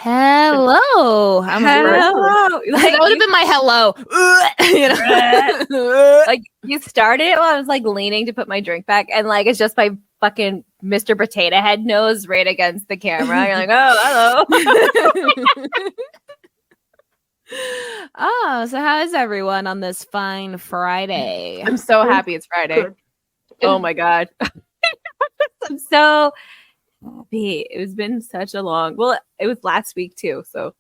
Hello. I'm Hello. that would have been my hello. Like you started it while I was like leaning to put my drink back, and like it's just my fucking Mr. Potato Head nose right against the camera. You're like, oh, hello. Oh, so how is everyone on this fine Friday? I'm so happy it's Friday. Good. Oh my god. I'm so happy. It's been such a long. Well, it was last week too, so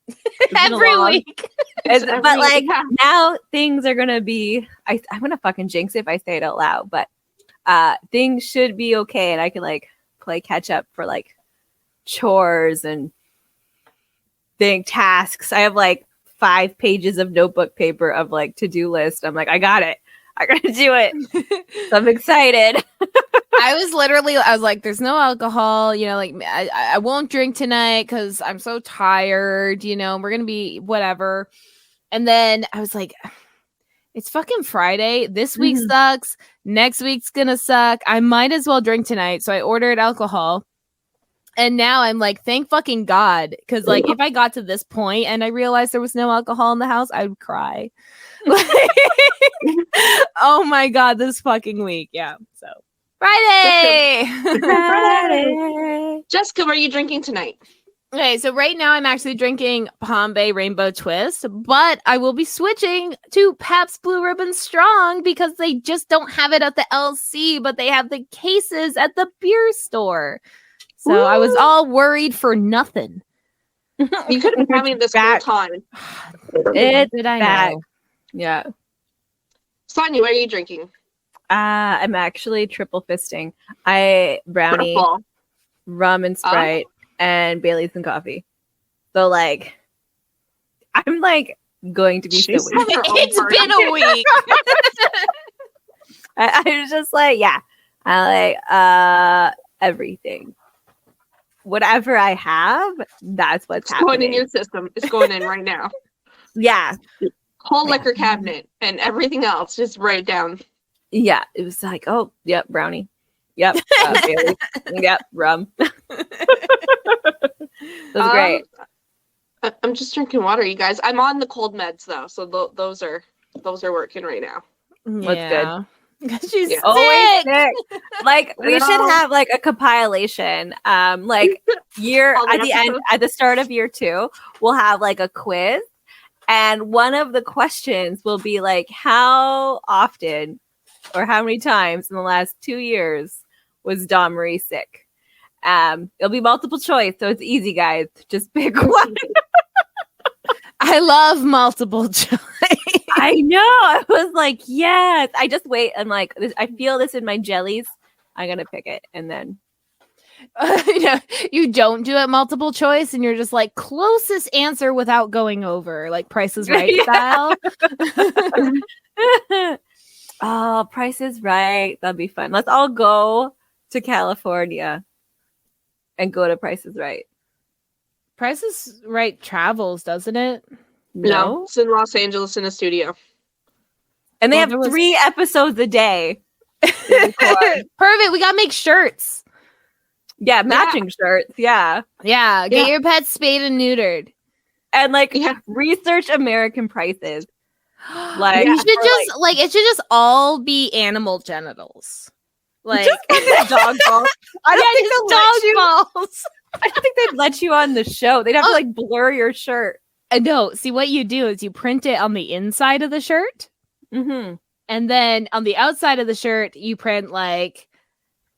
Every week. But like now things are gonna be. I'm gonna fucking jinx it if I say it out loud, but things should be okay, and I can like play catch up for like chores and tasks. I have like 5 pages of notebook paper of like to-do list. I'm like, I got it. I gotta do it. So I'm excited. I was like, there's no alcohol, like I won't drink tonight because I'm so tired, we're gonna be whatever. And then I was like, it's fucking Friday. This week sucks. Next week's gonna suck. I might as well drink tonight. So I ordered alcohol. And now I'm like, thank fucking God. Because like if I got to this point and I realized there was no alcohol in the house, I would cry. Oh my God, this fucking week. Yeah. So Friday. Jessica, what are you drinking tonight? Okay, so right now I'm actually drinking Palm Bay Rainbow Twist, but I will be switching to Pabst Blue Ribbon Strong because they just don't have it at the LC, but they have the cases at the beer store. So I was all worried for nothing. You could have been having this whole time. It's Did I back. know? Yeah. Saunya, what are you drinking? I'm actually triple fisting. Brownie, Purple. rum and Sprite, and Bailey's and coffee. So like, I'm like going to be so She's weak. having her own It's party. been a week. I was just like, yeah, I like everything. Whatever I have, that's what's It's going in happening. your system. It's going in right now. Yeah, Whole liquor cabinet and everything else. Just write it down. yeah. It was like, oh, yep, brownie. Yep, Bailey. Yep, rum. That was great. I'm just drinking water, you guys. I'm on the cold meds though, so those are working right now. What's good? She's Yeah. Always sick. sick. Like we should have like a compilation. Like year All the at the end, episodes? at the start of year 2, we'll have like a quiz, and one of the questions will be like, how often or how many times in the last 2 years was Dawn Marie sick? It'll be multiple choice, so it's easy, guys. Just pick one. I love multiple choice. I know. I was like, yes. I just wait. I'm like, I feel this in my jellies. I'm gonna pick it, and then You don't do it multiple choice, and you're just like closest answer without going over, like Price is Right style. Oh, Price is Right. That'd be fun. Let's all go to California and go to Price is Right. Price is Right travels, doesn't it? No, it's in Los Angeles in a studio. And they Well, have there was- 3 episodes a day. Perfect. We gotta make shirts. Yeah, matching shirts. Yeah. Yeah, get Yeah. your pets spayed and neutered. And like Yeah. research American prices. Like, You should just like it should just all be animal genitals. Like just like dog balls. I don't think they'll let you. balls. I don't think they'd let you on the show. They'd have to like blur your shirt. No, see what you do is you print it on the inside of the shirt, Mm-hmm. and then on the outside of the shirt you print like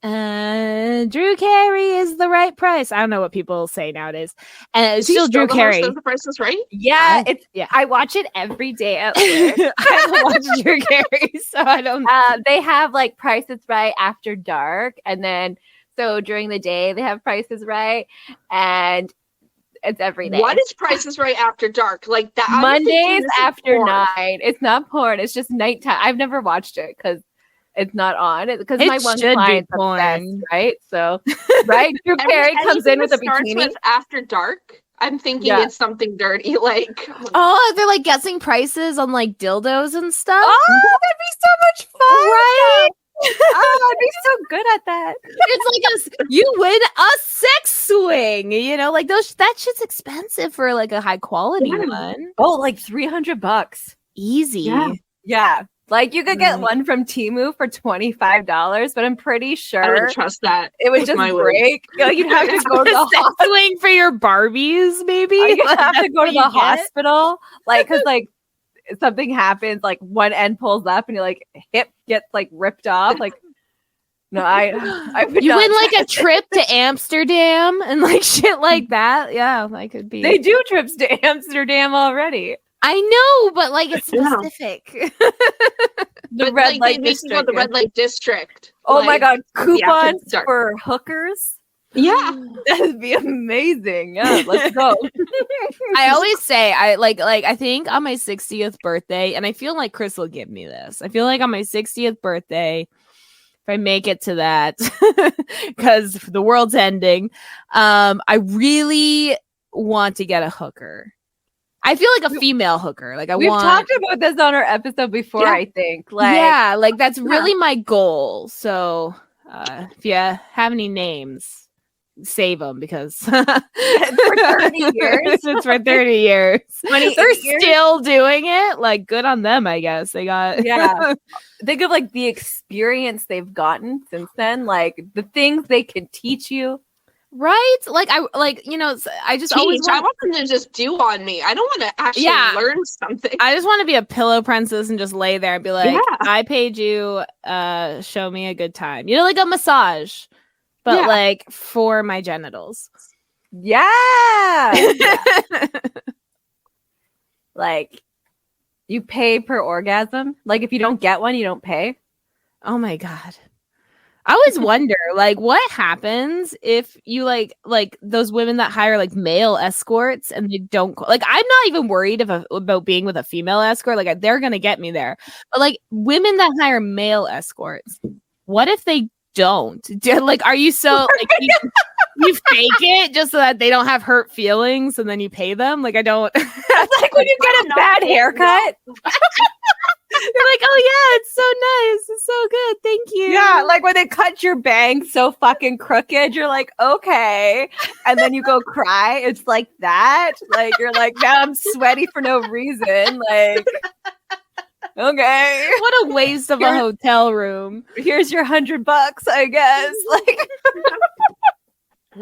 Drew Carey is the right price. I don't know what people say nowadays. And it's Is he still Drew the host Carey. of The Price is Right? Yeah, Yeah. I watch it every day at work. I don't watch Drew Carey, so I don't They have like Price is Right after dark, and then so during the day they have Price is Right, and it's every day. What is Price is Right after dark? Like that. I'm thinking Mondays this is after porn. 9? It's not porn. It's just nighttime. I've never watched it because it's not on. Because It my one should be client's porn. obsessed, right? So, right, Drew Carey comes in with a Anything that starts bikini. with after dark. I'm thinking Yeah. it's something dirty. Like Oh, they're like guessing prices on like dildos and stuff. Oh, that'd be so much fun! Right? I'd be so good at that. It's like you win a sex swing, you know, like that shit's expensive for like a high quality one. Oh, like $300. Easy. Yeah. Like you could get one from Temu for $25, but I'm pretty I sure wouldn't trust that. it would just break. Like, you'd have to go to the sex swing for your Barbies, maybe. You Like, have to go to the what you get? hospital, like, because like something happens, like one end pulls up and your like hip gets like ripped off. Like, no, I would You not win like a trust- trip to Amsterdam and like shit like that. Yeah, that could be. They do trips to Amsterdam already. I know, but like it's Yeah. specific. The But, red light they make you go to district. the red light district. Oh my Like, god, yeah, coupons it's dark. for hookers. Yeah. That'd be amazing. Yeah, let's go. I always say I think on my 60th birthday, and I feel like Chris will give me this. I feel like on my 60th birthday, if I make it to that, because the world's ending, I really want to get a hooker. I feel like a female hooker. Like We've talked about this on our episode before, Yeah. I think. Like, yeah, like that's really my goal. So if you have any names, save them because for 30 years. it's for 30 years. 28 They're years? still doing it. Like, good on them, I guess. They got Yeah. Think of like the experience they've gotten since then, like the things they can teach you. right. Like I just always I want. want them to just do on me. I don't want to actually learn something. I just want to be a pillow princess and just lay there and be like, Yeah. I paid you. Show me a good time. You know, like a massage, but Yeah. like for my genitals. Yeah. Like you pay per orgasm. Like if you don't get one, you don't pay. Oh my god. I always wonder, like, what happens if you like those women that hire like male escorts and they don't like. I'm not even worried about being with a female escort. Like, they're gonna get me there. But like women that hire male escorts, what if they don't? Like, are you so like you fake it just so that they don't have hurt feelings, and then you pay them? Like, I don't. It's like when you get a bad haircut. You're like, oh yeah, it's so nice, it's so good, thank you. Yeah, like when they cut your bangs so fucking crooked, you're like, okay. And then you go cry. It's like that. Like you're like, now I'm sweaty for no reason. Like, okay. What a waste of a hotel room. Here's your $100, I guess. Like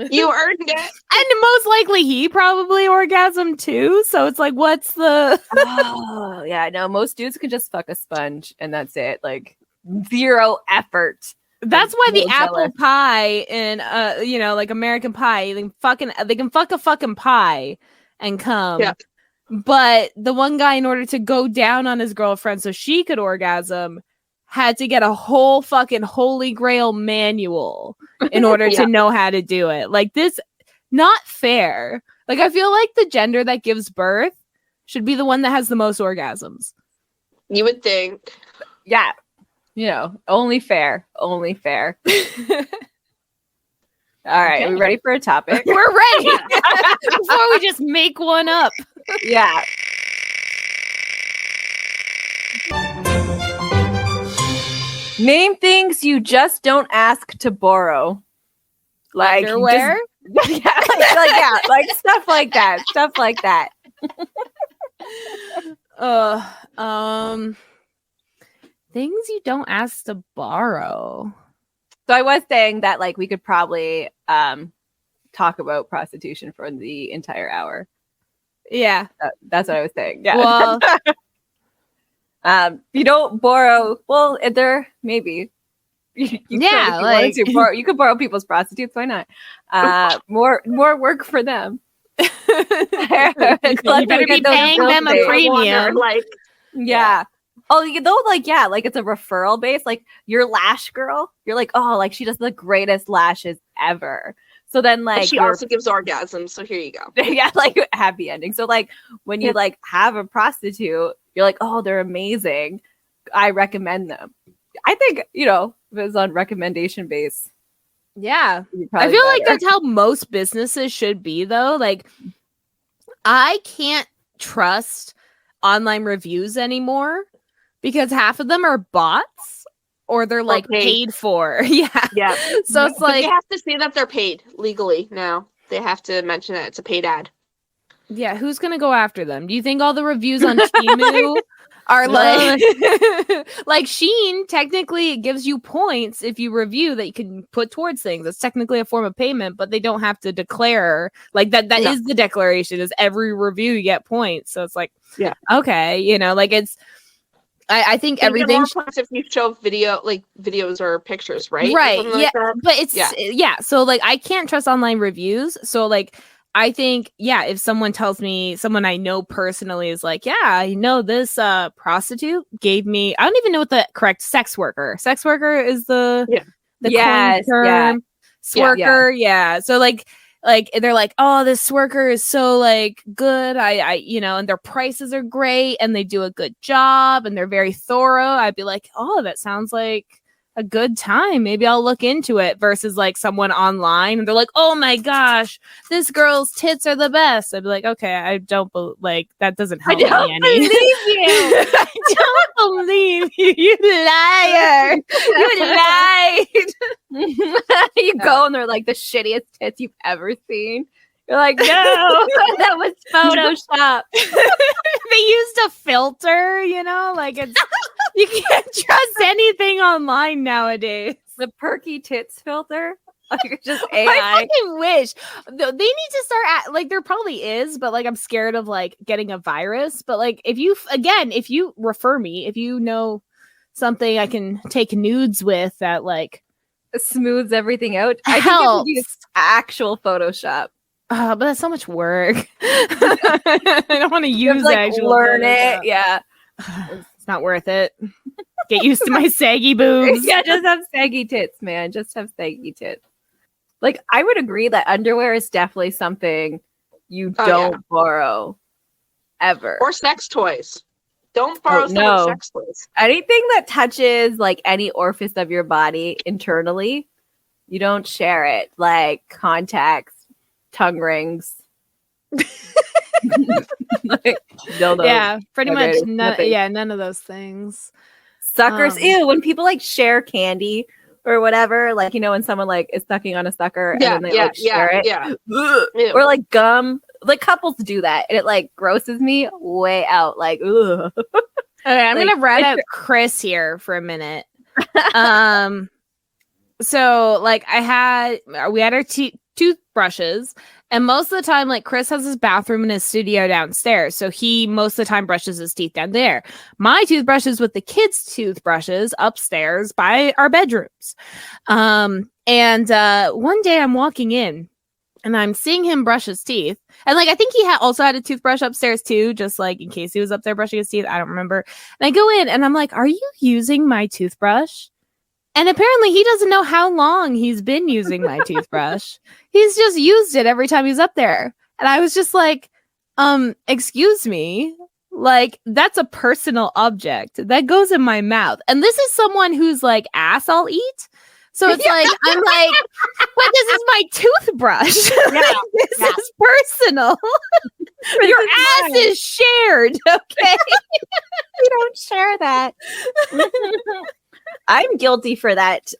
You earned it. And most likely he probably orgasmed too. So it's like, what's the oh yeah, no, most dudes can just fuck a sponge and that's it. Like zero effort. that's why the So apple jealous. pie in like American Pie, they can fuck a fucking pie and come. Yeah. But the one guy, in order to go down on his girlfriend so she could orgasm, had to get a whole fucking holy grail manual in order Yeah. to know how to do it. Like, this, not fair. Like, I feel like the gender that gives birth should be the one that has the most orgasms. You would think. Yeah. You know, only fair. Only fair. All right. Are we ready for a topic? We're ready before we just make one up. Yeah. Name things you just don't ask to borrow. Like Underwear? just- like stuff like that. Stuff like that. Things you don't ask to borrow. So I was saying that like we could probably talk about prostitution for the entire hour. Yeah. That's what I was saying. Yeah. Well, you don't borrow. Well, there maybe. You could Yeah, if you wanted like- to borrow, you could borrow people's prostitutes. Why not? More work for them. you better be paying them a premium. Like, Yeah. Oh, you know, like yeah, like it's a referral base. Like your lash girl, you're like, oh, like she does the greatest lashes ever. So then, like, she you're- also gives orgasms. So here you go. yeah, like happy ending. So like when you like have a prostitute, you're like, oh, they're amazing. I recommend them. I think, you know, if it was on recommendation base. Yeah. it'd be I probably feel like better. that's how most businesses should be, though. Like, I can't trust online reviews anymore because half of them are bots or they're like paid for. Yeah. Yeah. So it's But like, they have to say that they're paid legally now. They have to mention that it's a paid ad. yeah, who's gonna go after them? Do you think all the reviews on Temu are like like Shein? Technically, it gives you points if you review that you can put towards things. It's technically a form of payment, but they don't have to declare like that. That is the declaration: is every review you get points. So it's like, yeah, okay, you know, like it's. I think everything. More points if you show videos or pictures, right? Right. Yeah. Like but it's yeah. So like I can't trust online reviews. So like I think, yeah, if someone tells me, someone I know personally is like, yeah, I know this prostitute gave me, I don't even know what the correct sex worker is the coin term. Sworker, yeah. So like they're like, oh, this worker is so like good. I you know, and their prices are great and they do a good job and they're very thorough. I'd be like, oh, that sounds like a good time. Maybe I'll look into it versus like someone online and they're like, oh my gosh, this girl's tits are the best. I'd be like, okay, I don't like that doesn't help me any. Believe you. I don't believe you, you liar. You lied. You go and they're like the shittiest tits you've ever seen. You're like, no, that was Photoshop. They used a filter, you know, like it's you can't trust anything online nowadays. The perky tits filter, like just AI. I fucking wish they need to start like there probably is, but like I'm scared of like getting a virus. But like if you refer me, if you know something I can take nudes with that like smooths everything out, helps. I think you use actual Photoshop. But that's so much work. I don't want to use like actual learn Photoshop. it. Yeah. It's not worth it. Get used to my saggy boobs. Yeah, just have saggy tits, man. Just have saggy tits. Like, I would agree that underwear is definitely something you don't borrow ever. Or sex toys. Don't borrow sex toys. Anything that touches like any orifice of your body internally, you don't share it. Like contacts, tongue rings. Like, yeah, pretty much none of those things. Suckers. Ew, when people like share candy or whatever, like, you know, when someone like is sucking on a sucker and then they like share it. Or like gum. Like couples do that and it like grosses me way out. Like, ugh. Okay, I'm gonna rat out Chris here for a minute. So like we had our toothbrushes, and most of the time, like Chris has his bathroom in his studio downstairs, so he most of the time brushes his teeth down there. My toothbrush is with the kids' toothbrushes upstairs by our bedrooms. And one day I'm walking in and I'm seeing him brush his teeth. And like, I think he also had a toothbrush upstairs too, just like in case he was up there brushing his teeth. I don't remember. And I go in and I'm like, are you using my toothbrush? And apparently he doesn't know how long he's been using my toothbrush. He's just used it every time he's up there. And I was just like, excuse me, like that's a personal object that goes in my mouth. And this is someone who's like ass I'll eat. So it's like, I'm like, but this is my toothbrush. This is personal. Your ass is shared, okay? You don't share that. I'm guilty for that.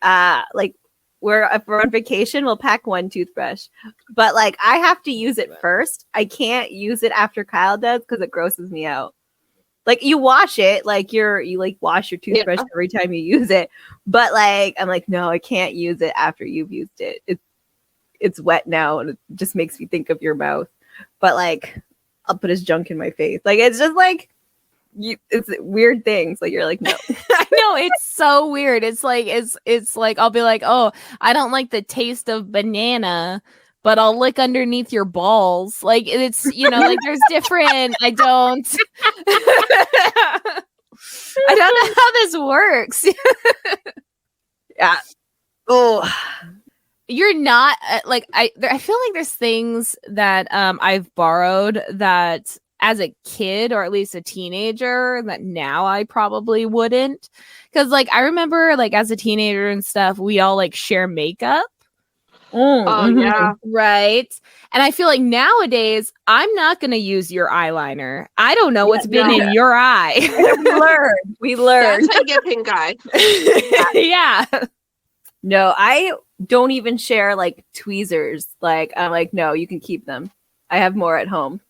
Like, if we're on vacation, we'll pack one toothbrush. But like, I have to use it first. I can't use it after Kyle does because it grosses me out. Like you wash it, like you like wash your toothbrush every time you use it. But like, I'm like, no, I can't use it after you've used it. It's wet now, and it just makes me think of your mouth. But like, I'll put his junk in my face. Like it's just like, it's weird things. Like you're like, no. I know, it's so weird. It's like it's like I'll be like, oh, I don't like the taste of banana, but I'll lick underneath your balls. Like it's, you know, like there's different. I don't know how this works. Yeah. Oh, you're not like I feel like there's things that I've borrowed that as a kid or at least a teenager that now I probably wouldn't. Because like I remember like as a teenager and stuff, we all like share makeup. Oh yeah. Right. And I feel like nowadays I'm not going to use your eyeliner. I don't know what's been in your eye. We learned. That's how you get pink eye. Yeah. No, I don't even share like tweezers. Like, I'm like, no, you can keep them. I have more at home.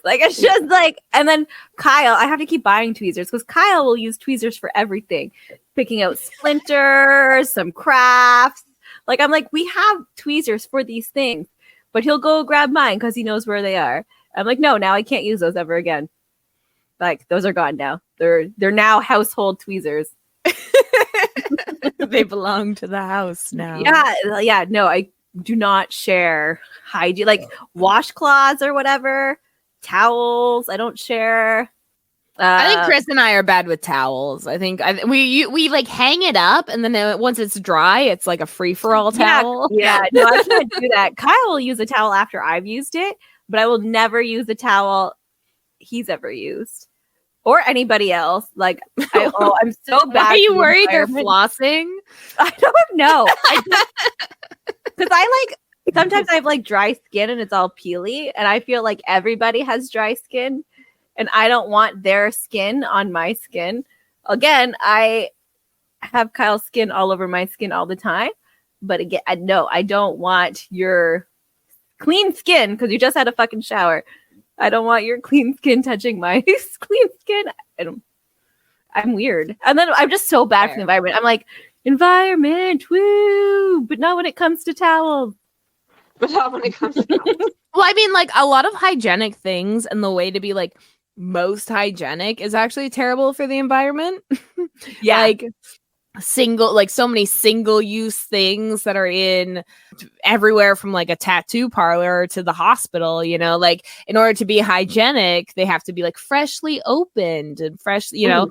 Like, it's just like, and then Kyle, I have to keep buying tweezers because Kyle will use tweezers for everything, picking out splinters, some crafts. Like, I'm like, we have tweezers for these things, but he'll go grab mine because he knows where they are. I'm like, no, now I can't use those ever again. Like, those are gone now. They're now household tweezers. They belong to the house now. Yeah. No, I do not share hygiene, like washcloths or whatever, towels. I don't share. I think Chris and I are bad with towels. I think we like hang it up, and then once it's dry, it's like a free for all towel. Yeah, no, I can't do that. Kyle will use a towel after I've used it, but I will never use a towel he's ever used. Or anybody else. Like, I'm so bad. Why are you worried they're flossing? I don't know. Because I like, sometimes I have like dry skin and it's all peely. And I feel like everybody has dry skin. And I don't want their skin on my skin. Again, I have Kyle's skin all over my skin all the time. But again, I don't want your clean skin because you just had a fucking shower. I don't want your clean skin touching my clean skin. I'm weird. And then I'm just so bad for the environment. I'm like, environment, woo! But not when it comes to towels. But not when it comes to towels. Well, I mean, like a lot of hygienic things and the way to be like most hygienic is actually terrible for the environment. Yeah. Like so many single use things that are in everywhere from like a tattoo parlor to the hospital, you know, like in order to be hygienic, they have to be like freshly opened and fresh, you know,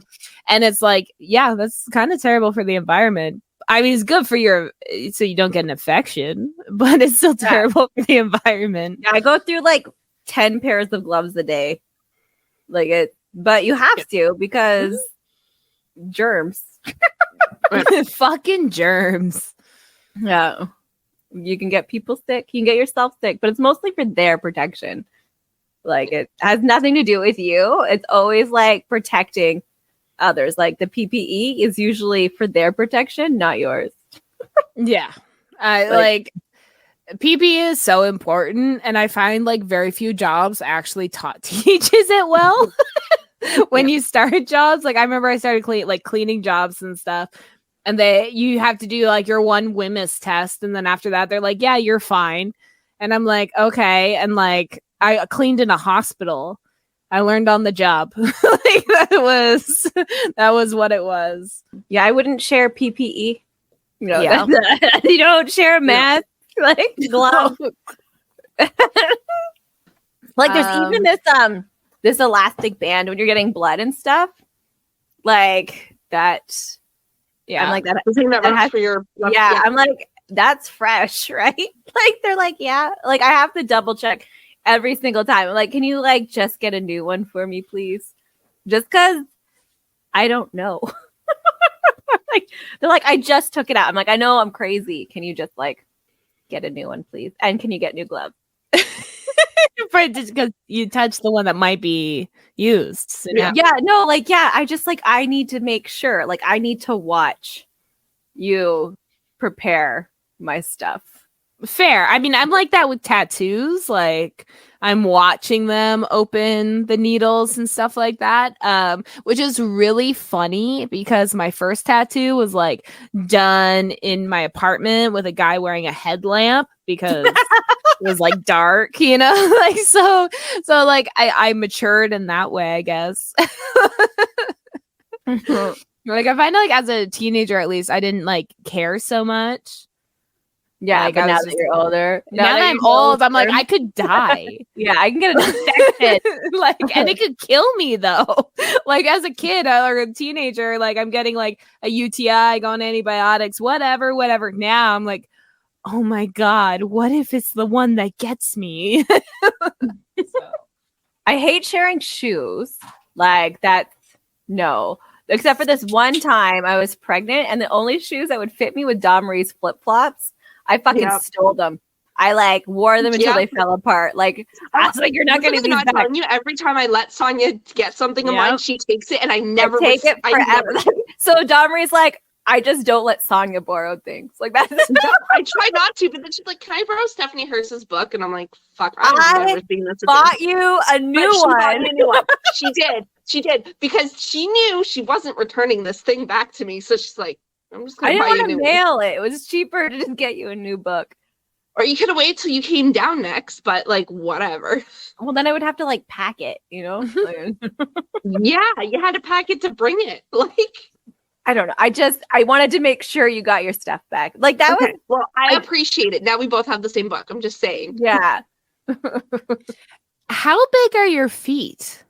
and it's like, yeah, that's kind of terrible for the environment. I mean, it's good for so you don't get an infection, but it's still terrible for the environment. Yeah, I go through like 10 pairs of gloves a day. But you have to because germs. Fucking germs. Yeah. You can get people sick. You can get yourself sick, but it's mostly for their protection. Like, it has nothing to do with you. It's always like protecting others. Like, the PPE is usually for their protection, not yours. Yeah. Like PPE is so important, and I find like very few jobs actually teaches it well. When you start jobs, like I remember I started cleaning jobs and stuff, and you have to do like your one WMIS test, and then after that they're like, yeah, you're fine. And I'm like, okay. And like I cleaned in a hospital. I learned on the job. Like that was what it was. Yeah, I wouldn't share PPE. You know, Yeah. You don't share a mask, like gloves. Like there's even this elastic band when you're getting blood and stuff. Like that. Yeah. I'm like that. The thing that has, works for your yeah, I'm like, that's fresh, right? Like they're like, yeah. Like I have to double check every single time. I'm like, can you like just get a new one for me, please? Just because I don't know. Like they're like, I just took it out. I'm like, I know I'm crazy. Can you just like get a new one, please? And can you get new gloves? Just because you touched the one that might be used. So yeah, no, like, yeah, I just like, I need to make sure, like, I need to watch you prepare my stuff. Fair. I mean, I'm like that with tattoos. Like, I'm watching them open the needles and stuff like that, which is really funny because my first tattoo was like done in my apartment with a guy wearing a headlamp because it was like dark, you know, like so like I matured in that way, I guess. Like I find like as a teenager, at least, I didn't like care so much. Yeah, like, but now that you're older, now that I'm old, I'm like, I could die. Yeah, I can get an infection. Like, and it could kill me though. Like as a kid or a teenager, like I'm getting like a UTI, going to antibiotics, whatever. Now I'm like, oh my God, what if it's the one that gets me? So, I hate sharing shoes. Like that's no. Except for this one time I was pregnant and the only shoes that would fit me with Dom Marie's flip-flops. I fucking Yep. stole them. I like wore them until Yep. they fell apart. Like I was like, you're not getting Wasn't these I back. telling you, every time I let Saunya get something of mine, Yep. she takes it, and I I never take it I forever. never- So Domry's like, I just don't let Saunya borrow things. Like that's I try not to, but then she's like, "Can I borrow Stephanie Hurst's book?" And I'm like, "Fuck, I've I never seen this again." bought you a new But she bought one. me a new one. She did because she knew she wasn't returning this thing back to me. So she's like, "I'm just I gonna didn't buy you a want to new one." mail it. It was cheaper to just get you a new book. Or you could have waited till you came down next, but like whatever. Well, then I would have to like pack it, you know? Like, Yeah, you had to pack it to bring it. Like, I don't know. I wanted to make sure you got your stuff back. Like that okay, was, well, I appreciate it. Now we both have the same book. I'm just saying. yeah. How big are your feet?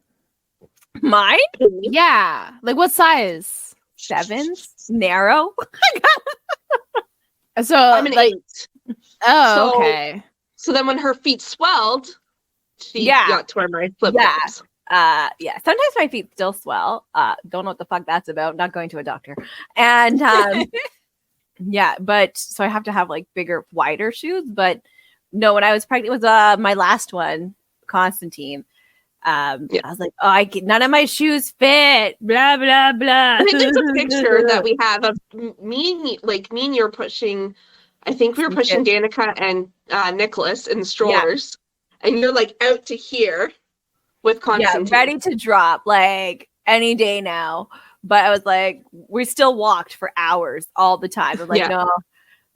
Mine? Yeah. Like what size? 7s, narrow. So I'm an like 8. oh So- okay. So then when her feet swelled, she Yeah. got to wear my flip Yeah. flops. Yeah. Sometimes my feet still swell. Don't know what the fuck that's about. Not going to a doctor. And yeah, but so I have to have like bigger, wider shoes. But no, when I was pregnant with my last one, Constantine, I was like, oh, none of my shoes fit. Blah blah blah. I think there's a picture that we have of me and you're pushing. I think we were pushing Danica and Nicholas in the strollers, and you're like out to here with Constantine. Yeah, ready to drop like any day now. But I was like, we still walked for hours all the time. I'm like, no.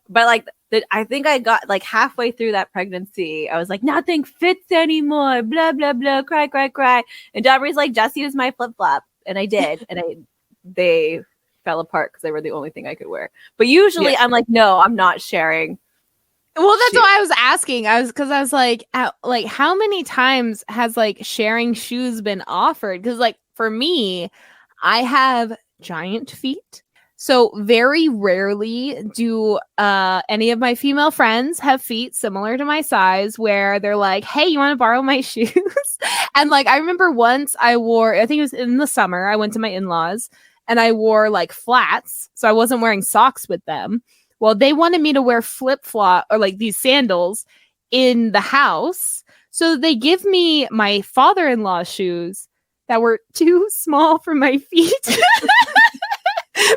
But like, I think I got like halfway through that pregnancy. I was like, nothing fits anymore. Blah blah blah. Cry cry cry. And Dobry's like, just use my flip flop, and I did, and they fell apart because they were the only thing I could wear. But usually, I'm like, no, I'm not sharing. Well, that's why I was asking. I was like, how many times has like sharing shoes been offered? Because like for me, I have giant feet. So very rarely do any of my female friends have feet similar to my size where they're like, hey, you want to borrow my shoes? And like, I remember once I think it was in the summer, I went to my in-laws and I wore like flats. So I wasn't wearing socks with them. Well, they wanted me to wear flip-flop or like these sandals in the house. So they give me my father-in-law's shoes that were too small for my feet.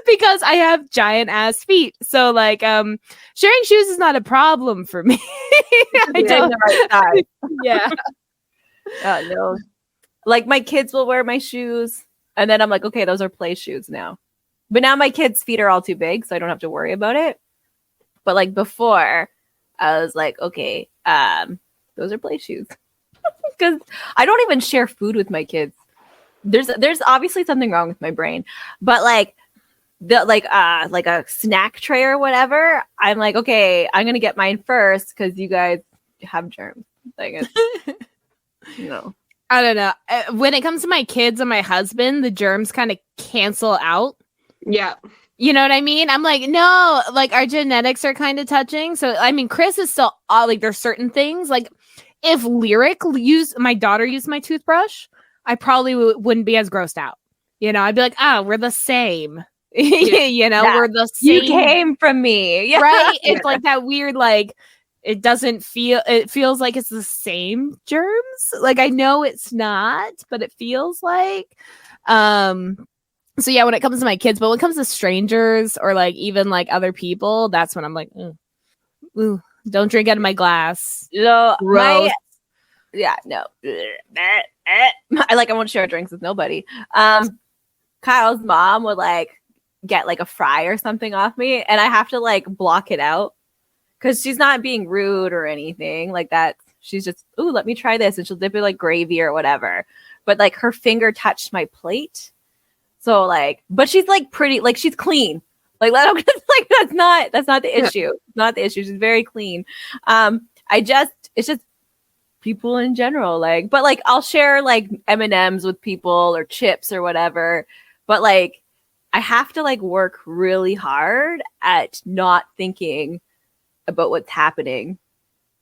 Because I have giant ass feet. So like sharing shoes is not a problem for me. I don't yeah. Oh no. Like my kids will wear my shoes and then I'm like, okay, those are play shoes now. But now my kids' feet are all too big, so I don't have to worry about it. But like before, I was like, okay, those are play shoes. Because I don't even share food with my kids. There's obviously something wrong with my brain. But like like a snack tray or whatever, I'm like, okay, I'm gonna get mine first because you guys have germs. Like it's, I don't know. When it comes to my kids and my husband, the germs kind of cancel out. Yeah. You know what I mean? I'm like, no, like our genetics are kind of touching. So I mean, Chris is still like there's certain things like if my daughter used my toothbrush, I probably wouldn't be as grossed out. You know, I'd be like, oh, we're the same. We're the same. You came from me, right? It's like that weird, like it feels like it's the same germs. Like I know it's not, but it feels like. So yeah, when it comes to my kids, but when it comes to strangers or like even like other people, that's when I'm like, ooh, don't drink out of my glass. No, Gross. No. I won't share drinks with nobody. Kyle's mom would like get like a fry or something off me, and I have to like block it out because she's not being rude or anything like that. She's just, ooh, let me try this, and she'll dip it like gravy or whatever. But like her finger touched my plate. So like, but she's like pretty, like she's clean. Like that's not the issue. Not the issue. She's very clean. It's just people in general. Like, but like I'll share like M&Ms with people or chips or whatever. But like, I have to like work really hard at not thinking about what's happening.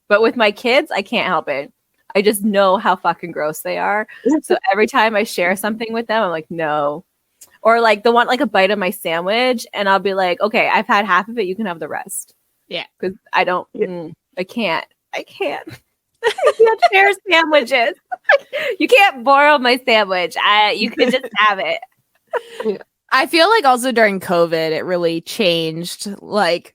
But with my kids, I can't help it. I just know how fucking gross they are. So every time I share something with them, I'm like, no. Or like they'll want like a bite of my sandwich and I'll be like, okay, I've had half of it. You can have the rest. Yeah. Because I don't, I can't. I can't share sandwiches. You can't borrow my sandwich. You can just have it. Yeah. I feel like also during COVID, it really changed like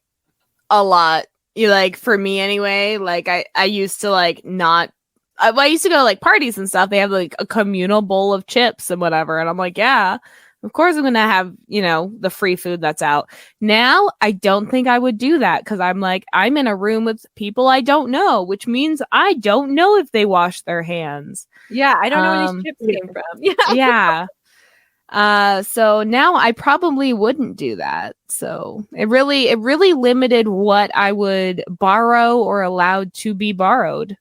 a lot. Like for me anyway, like I used to like not. I used to go to like parties and stuff. They have like a communal bowl of chips and whatever, and I'm like, yeah, of course I'm gonna have the free food that's out. Now I don't think I would do that because I'm like I'm in a room with people I don't know, which means I don't know if they wash their hands. Yeah, I don't know where these chips came from. Yeah. Yeah. So now I probably wouldn't do that. So it really limited what I would borrow or allowed to be borrowed.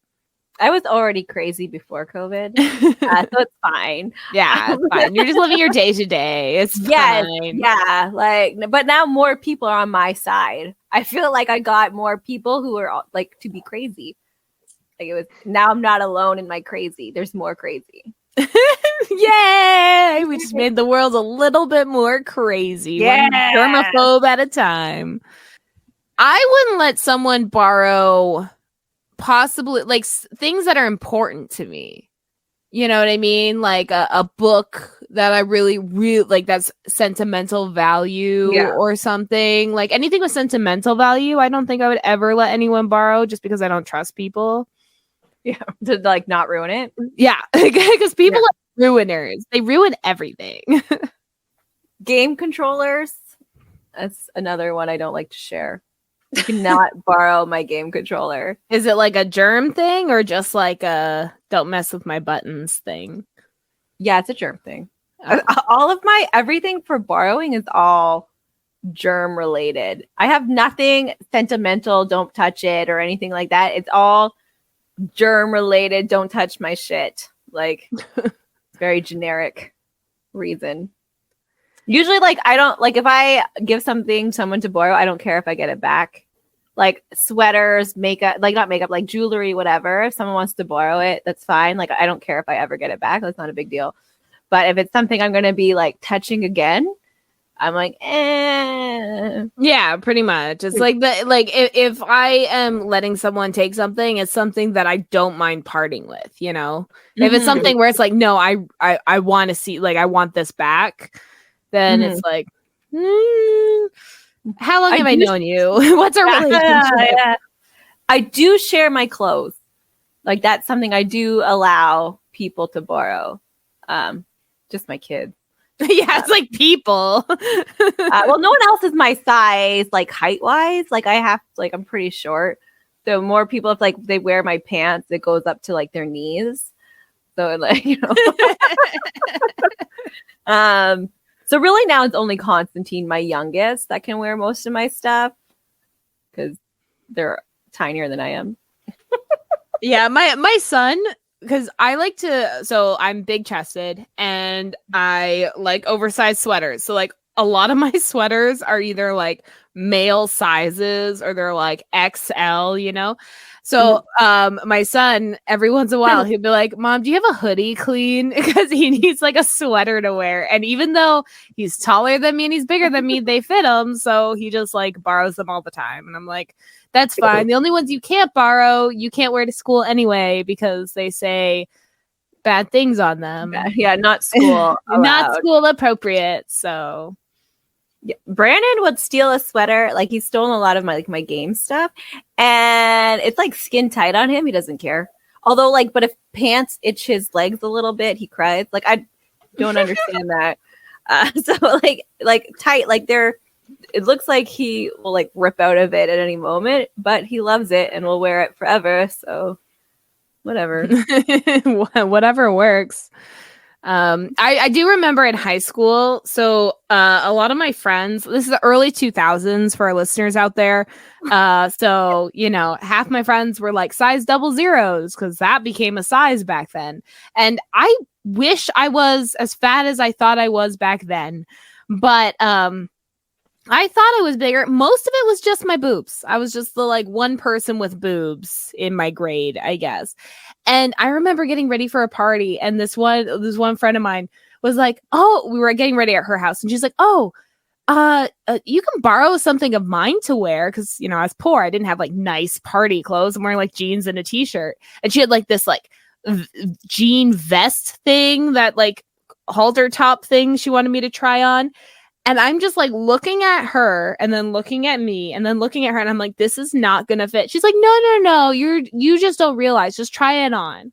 I was already crazy before COVID, so it's fine. Yeah, it's fine. You're just living your day to day. It's fine. Yeah. Like, but now more people are on my side. I feel like I got more people who are like to be crazy. Like it was. Now I'm not alone in my crazy. There's more crazy. Yay! We just made the world a little bit more crazy. One germaphobe at a time. I wouldn't let someone borrow possibly like things that are important to me. You know what I mean? Like a book that I really like that's sentimental value or something. Like anything with sentimental value, I don't think I would ever let anyone borrow just because I don't trust people. Yeah, to like not ruin it. Yeah, because people are ruiners. They ruin everything. Game controllers. That's another one I don't like to share. You cannot borrow my game controller. Is it like a germ thing or just like a don't mess with my buttons thing? Yeah, it's a germ thing. All of my everything for borrowing is all germ related. I have nothing sentimental, don't touch it or anything like that. It's all germ related, don't touch my shit. Like very generic reason. Usually like I don't like if I give someone to borrow, I don't care if I get it back. Like sweaters, makeup, like not makeup, like jewelry, whatever. If someone wants to borrow it, that's fine. Like I don't care if I ever get it back. That's not a big deal. But if it's something I'm gonna be like touching again, I'm like, Yeah, pretty much. It's like if I am letting someone take something, it's something that I don't mind parting with, If it's something where it's like, no, I want to see, like I want this back, then it's like, how long have I known you? What's our relationship? Yeah. I do share my clothes. Like that's something I do allow people to borrow. Just my kids. Yeah, it's like people. Well, no one else is my size, like height wise. Like I'm pretty short. So more people, if like they wear my pants, it goes up to like their knees. So like, so really now it's only Constantine, my youngest, that can wear most of my stuff because they're tinier than I am. Yeah, my son, because I like to, so I'm big chested and I like oversized sweaters. So like a lot of my sweaters are either like male sizes or they're like XL, So my son, every once in a while, he'll be like, Mom, do you have a hoodie clean? Because he needs like a sweater to wear. And even though he's taller than me and he's bigger than me, they fit him. So he just like borrows them all the time. And I'm like, that's fine. The only ones you can't borrow, you can't wear to school anyway, because they say bad things on them. Yeah, not school. Not school appropriate. So yeah. Brandon would steal a sweater. Like he's stolen a lot of my game stuff, and it's like skin tight on him. He doesn't care. Although like, but if pants itch his legs a little bit, he cries. Like I don't understand that. So like tight, like they're. It looks like he will like rip out of it at any moment, but he loves it and will wear it forever. So whatever. Whatever works. I do remember in high school. So a lot of my friends, this is the early 2000s for our listeners out there. So, half my friends were like size 00s because that became a size back then. And I wish I was as fat as I thought I was back then. But I thought I was bigger. Most of it was just my boobs. I was just the like one person with boobs in my grade, I guess. And I remember getting ready for a party, and this one friend of mine was like, "Oh, we were getting ready at her house," and she's like, "Oh, you can borrow something of mine to wear, because I was poor. I didn't have like nice party clothes. I'm wearing like jeans and a t-shirt, and she had like this like jean vest thing, that like halter top thing she wanted me to try on. And I'm just like looking at her and then looking at me and then looking at her, and I'm like, this is not gonna fit. She's like, no, you just don't realize, just try it on.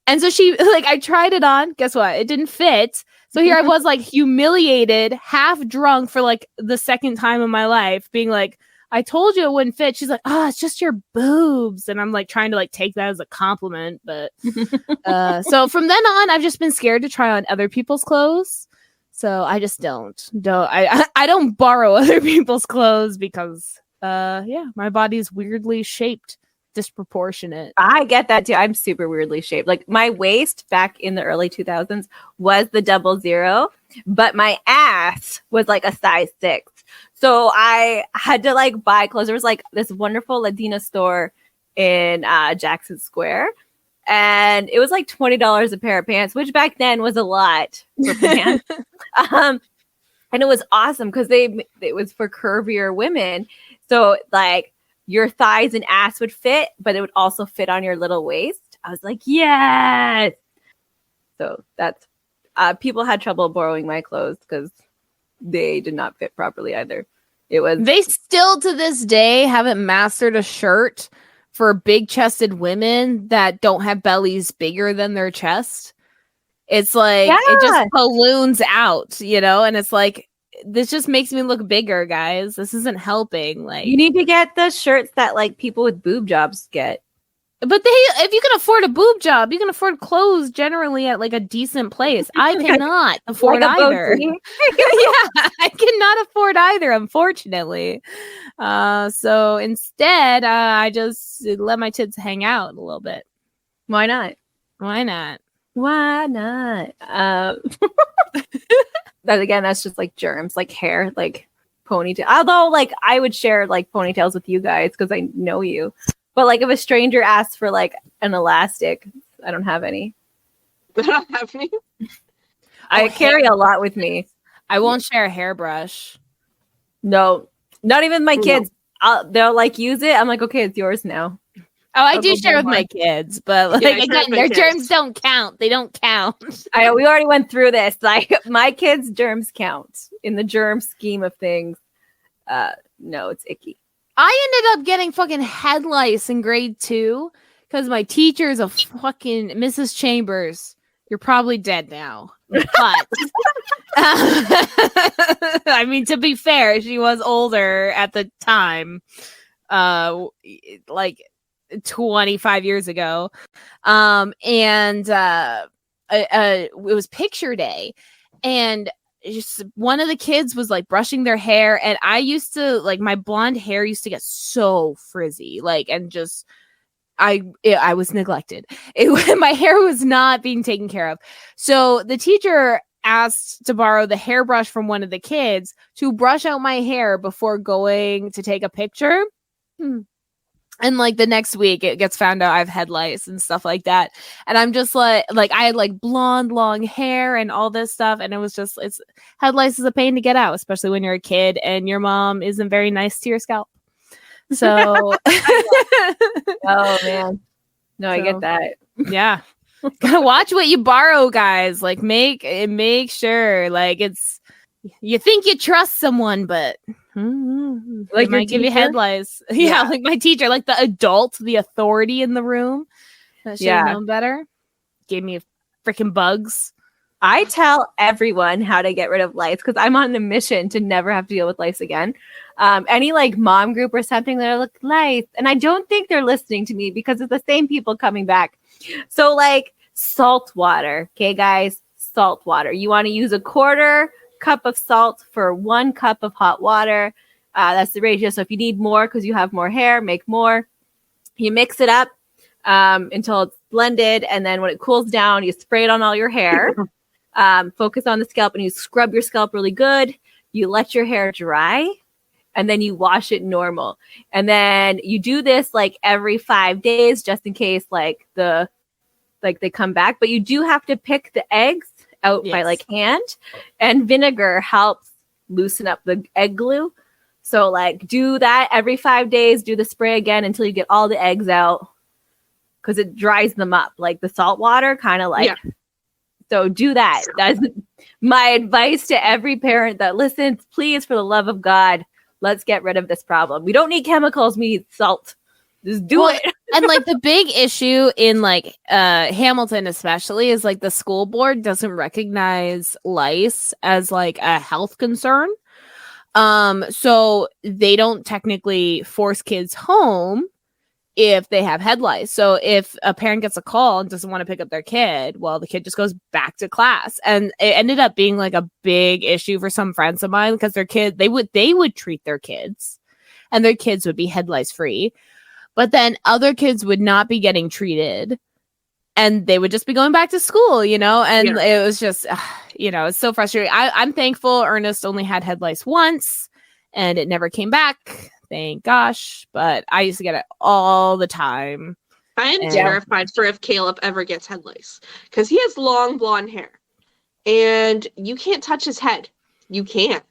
And so she, like, I tried it on. Guess what? It didn't fit. So here I was, like, humiliated, half drunk for, like, the second time in my life, being like, I told you it wouldn't fit. She's like, it's just your boobs. And I'm, like, trying to, like, take that as a compliment. But so from then on, I've just been scared to try on other people's clothes. So I just don't. I don't borrow other people's clothes because, my body's weirdly shaped. Disproportionate. I get that too. I'm super weirdly shaped. Like my waist back in the early 2000s was the 00, but my ass was like a size 6. So I had to like buy clothes. There was like this wonderful Latina store in Jackson Square, and it was like $20 a pair of pants, which back then was a lot for pants. And it was awesome because it was for curvier women. So like your thighs and ass would fit, but it would also fit on your little waist. I was like, yes. So that's people had trouble borrowing my clothes because they did not fit properly either. They still to this day haven't mastered a shirt for big chested women that don't have bellies bigger than their chest. It's like it just balloons out, and it's like, this just makes me look bigger, guys. This isn't helping. Like, you need to get the shirts that like people with boob jobs get. But if you can afford a boob job, you can afford clothes generally at like a decent place. I cannot afford either. Yeah, I cannot afford either, unfortunately. So instead, I just let my tits hang out a little bit. Why not? Why not? Why not? That's just like germs, like hair, like ponytail. Although, like, I would share like ponytails with you guys because I know you. But like, if a stranger asks for like an elastic, I don't have any. I don't have any. I carry a lot with me. I won't share a hairbrush. No, not even my kids. They'll like use it. I'm like, okay, it's yours now. Oh, I do share with my kids, but like again, their germs don't count. They don't count. We already went through this. Like my kids' germs count in the germ scheme of things. No, it's icky. I ended up getting fucking head lice in grade 2 because my teacher is a fucking Mrs. Chambers. You're probably dead now, but I mean, to be fair, she was older at the time, like 25 years ago. It was picture day, and just one of the kids was like brushing their hair, and I used to like, my blonde hair used to get so frizzy, like, and just I was neglected. My hair was not being taken care of. So the teacher asked to borrow the hairbrush from one of the kids to brush out my hair before going to take a picture. And like the next week it gets found out I have head lice and stuff like that. And I'm just like I had like blonde, long hair and all this stuff. And it was just, head lice is a pain to get out, especially when you're a kid and your mom isn't very nice to your scalp. So, oh man, no, I get that. Yeah. Gotta watch what you borrow, guys. Like make sure, like, you think you trust someone, but like, might give you head lice. Yeah, like my teacher, like the adult, the authority in the room that should have known better, gave me freaking bugs. I tell everyone how to get rid of lice because I'm on a mission to never have to deal with lice again. Any like mom group or something, they're like, lice, and I don't think they're listening to me because it's the same people coming back. So like salt water, okay, guys, salt water. You want to use 1/4 cup of salt for 1 cup of hot water. That's the ratio. So if you need more because you have more hair, make more. You mix it up until it's blended, and then when it cools down, you spray it on all your hair. Focus on the scalp, and you scrub your scalp really good. You let your hair dry, and then you wash it normal. And then you do this like every 5 days, just in case they come back. But you do have to pick the eggs out by like hand, and vinegar helps loosen up the egg glue. So like do that every 5 days, do the spray again until you get all the eggs out, because it dries them up. Like the salt water kind of like, so do that. That's my advice to every parent that listens. Please, for the love of God, let's get rid of this problem. We don't need chemicals, we need salt. Just do it. And like the big issue in like Hamilton especially is like the school board doesn't recognize lice as like a health concern. So they don't technically force kids home if they have head lice. So if a parent gets a call and doesn't want to pick up their kid, well, the kid just goes back to class. And it ended up being like a big issue for some friends of mine because their kid, they would treat their kids and their kids would be head lice free. But then other kids would not be getting treated and they would just be going back to school, you know? And it was just, you know, it's so frustrating. I'm thankful Ernest only had head lice once and it never came back. Thank gosh. But I used to get it all the time. I am terrified for if Caleb ever gets head lice because he has long blonde hair and you can't touch his head. You can't.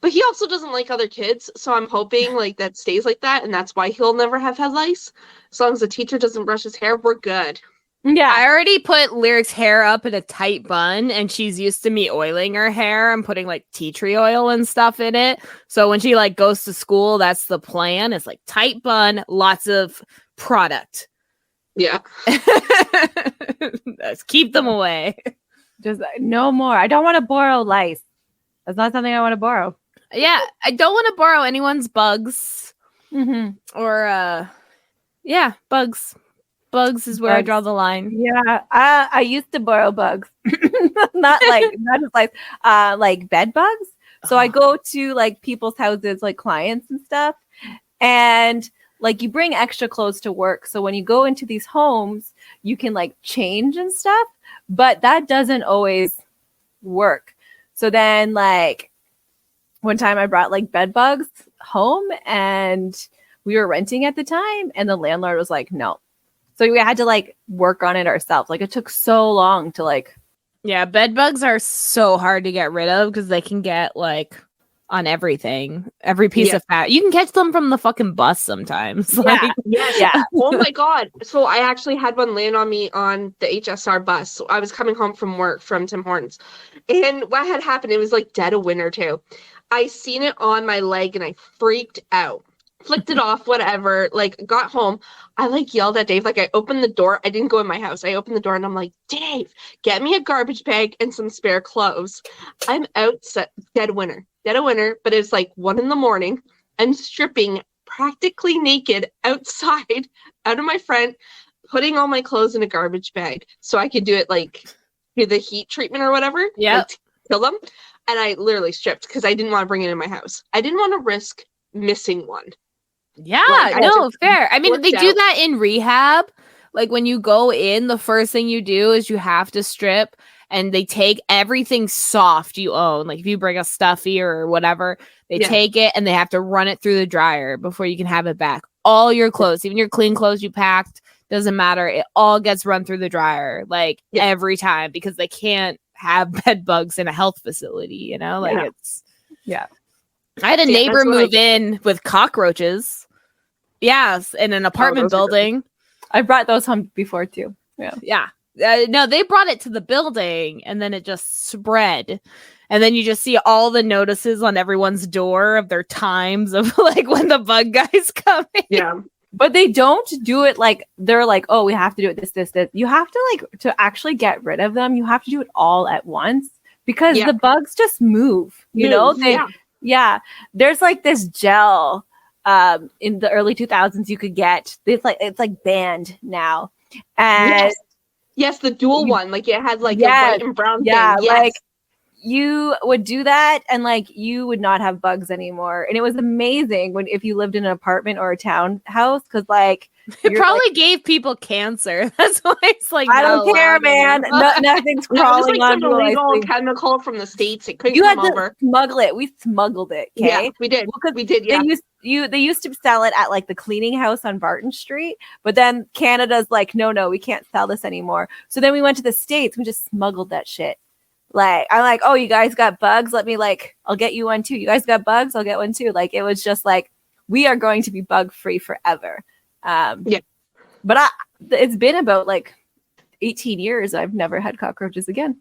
But he also doesn't like other kids, so I'm hoping like that stays like that, and that's why he'll never have head lice. As long as the teacher doesn't brush his hair, we're good. Yeah, I already put Lyric's hair up in a tight bun, and she's used to me oiling her hair and putting like tea tree oil and stuff in it. So when she like goes to school, that's the plan. It's like tight bun, lots of product. Yeah. Let's keep them away. Just no more. I don't want to borrow lice. That's not something I want to borrow. Yeah, I don't want to borrow anyone's bugs. Or, bugs. Bugs is where I draw the line. Yeah, I used to borrow bugs. not just like bed bugs. So I go to like people's houses, like clients and stuff. And like you bring extra clothes to work. So when you go into these homes, you can like change and stuff. But that doesn't always work. So then like one time I brought like bed bugs home and we were renting at the time and the landlord was like, no. So we had to like work on it ourselves. Like it took so long to like. Yeah, bed bugs are so hard to get rid of because they can get like on everything, every piece of fat. You can catch them from the fucking bus sometimes. Yeah. Oh my God. So I actually had one land on me on the HSR bus. So I was coming home from work from Tim Hortons. And what had happened, it was like dead of winter too. I seen it on my leg and I freaked out. Flicked it off, whatever, like got home. I like yelled at Dave, like I opened the door. I didn't go in my house. I opened the door and I'm like, Dave, get me a garbage bag and some spare clothes. I'm outside, dead of winter, but it's like 1 a.m. I'm stripping practically naked outside, out of my front, putting all my clothes in a garbage bag so I could do it like do the heat treatment or whatever. Yeah. Like, kill them. And I literally stripped because I didn't want to bring it in my house. I didn't want to risk missing one. Yeah, no, fair. I mean, they do that in rehab. Like when you go in, the first thing you do is you have to strip and they take everything soft you own. Like if you bring a stuffy or whatever, they take it and they have to run it through the dryer before you can have it back. All your clothes, even your clean clothes you packed, doesn't matter. It all gets run through the dryer like every time because they can't have bed bugs in a health facility, you know? Like it's I had a neighbor move in with cockroaches. Yes, in an apartment building. I brought those home before too. Yeah. No, they brought it to the building and then it just spread. And then you just see all the notices on everyone's door of their times of like when the bug guy's coming. Yeah. But they don't do it like they're like, oh, we have to do it this. You have to like to actually get rid of them. You have to do it all at once because the bugs just move. You know, there's like this gel in the early 2000s you could get. It's like banned now. And yes, the dual one. Like it had like a white and brown thing. Yes. Like you would do that and like you would not have bugs anymore. And it was amazing if you lived in an apartment or a townhouse because like it probably gave people cancer. That's why it's like I don't care, man. Nothing's crawling on some illegal chemical from the States. It couldn't you come had to over. smuggle it. We smuggled it. Okay? Yeah, we did. We did. Yeah. They used to sell it at like the cleaning house on Barton Street, but then Canada's like, no, we can't sell this anymore. So then we went to the States. We just smuggled that shit. Like, I'm like, oh, you guys got bugs? Let me I'll get you one too. You guys got bugs? I'll get one too. Like, it was just like, we are going to be bug free forever. Yeah. But it's been about 18 years. I've never had cockroaches again.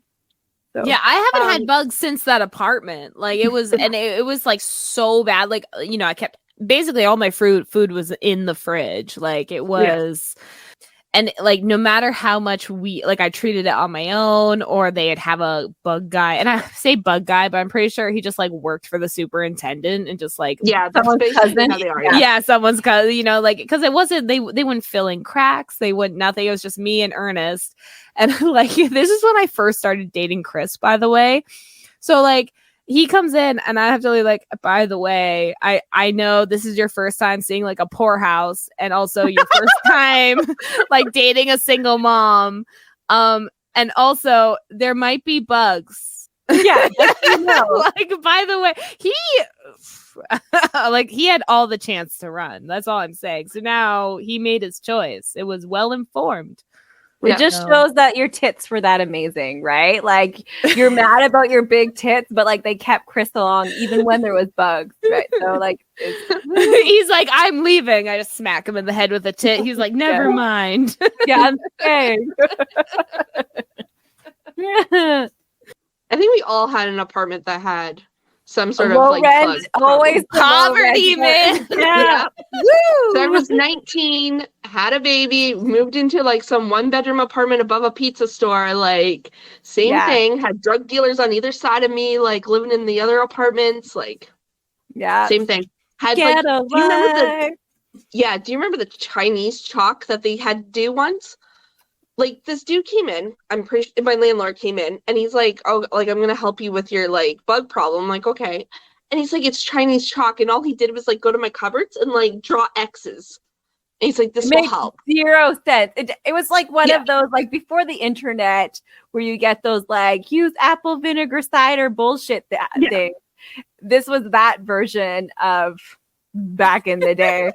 So, yeah, I haven't had bugs since that apartment. Like, it was, and it was like so bad. Like, I kept basically all my food was in the fridge. Like, it was. Yeah. And like, no matter how much I treated it on my own, or they'd have a bug guy, and I say bug guy, but I'm pretty sure he just worked for the superintendent and just someone's cousin. How they are, yeah, someone's cousin, because it wasn't, they wouldn't fill in cracks, they wouldn't nothing. It was just me and Ernest, and this is when I first started dating Chris, by the way. So he comes in and I have to be by the way, I know this is your first time seeing a poorhouse, and also your first time dating a single mom. And also there might be bugs. Yeah. By the way, he had all the chance to run. That's all I'm saying. So now he made his choice. It was well informed. It just shows that your tits were that amazing, right? You're mad about your big tits, but they kept Chris along even when there was bugs, right? So he's like, I'm leaving. I just smack him in the head with a tit. He's like, never mind. Yeah, I'm staying. I think we all had an apartment that had some sort of rent, always poverty, man. Yeah. Woo! So I was 19, had a baby, moved into some 1-bedroom apartment above a pizza store. Same thing. Had drug dealers on either side of me, living in the other apartments. Same thing. Had do you remember the Chinese chalk that they had to do once? This dude came in, my landlord came in, and he's like, oh, I'm gonna help you with your bug problem. I'm like, okay. And he's like, it's Chinese chalk, and all he did was go to my cupboards and draw X's. And he's like, this will help. 0 sense. It was one of those before the internet where you get those use apple vinegar cider bullshit thing. This was that version of back in the day.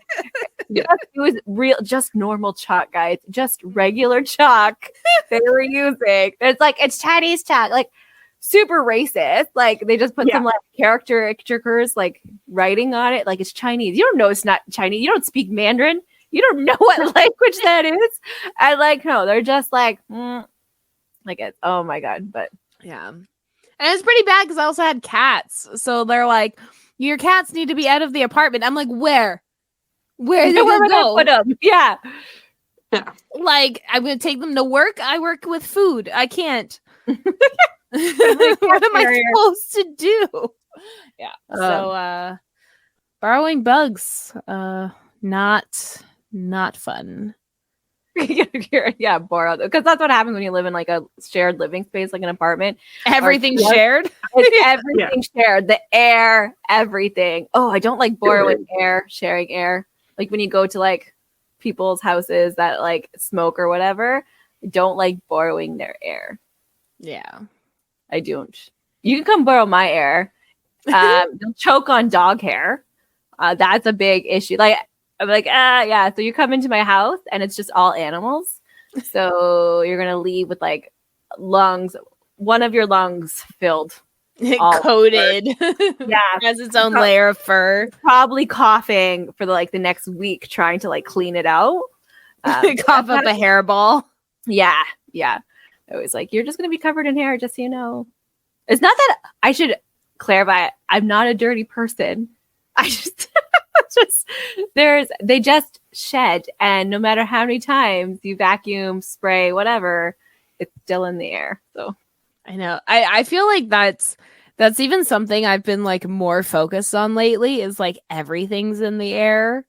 It was real, just normal chalk, guys, just regular chalk they were using. It's Chinese chalk, super racist. They just put some caricatures writing on it, it's Chinese. You don't know it's not Chinese. You don't speak Mandarin. You don't know what language that is. And no, they're just it's, oh my god. But yeah, and it's pretty bad because I also had cats, so they're like, your cats need to be out of the apartment. I'm like, where are they gonna go? Put them? Yeah. I'm gonna take them to work. I work with food. I can't. What am I supposed to do? Yeah. So borrowing bugs, not fun. Yeah, borrow, because that's what happens when you live in a shared living space, an apartment. Everything shared. It's everything shared. The air, everything. Oh, I don't like borrowing air, sharing air. When you go to people's houses that smoke or whatever, I don't like borrowing their air. Yeah, I don't. You can come borrow my air. They'll choke on dog hair. That's a big issue. I'm yeah. So you come into my house and it's just all animals. So you're gonna leave with lungs, one of your lungs filled, coated. Yeah, has its own layer of fur. Probably coughing for the next week, trying to clean it out. Cough up a hairball. Yeah. I was you're just gonna be covered in hair, just so you know. It's not that I should clarify. I'm not a dirty person. I just. They just shed, and no matter how many times you vacuum, spray, whatever, it's still in the air. So I know. I feel that's even something I've been more focused on lately is everything's in the air.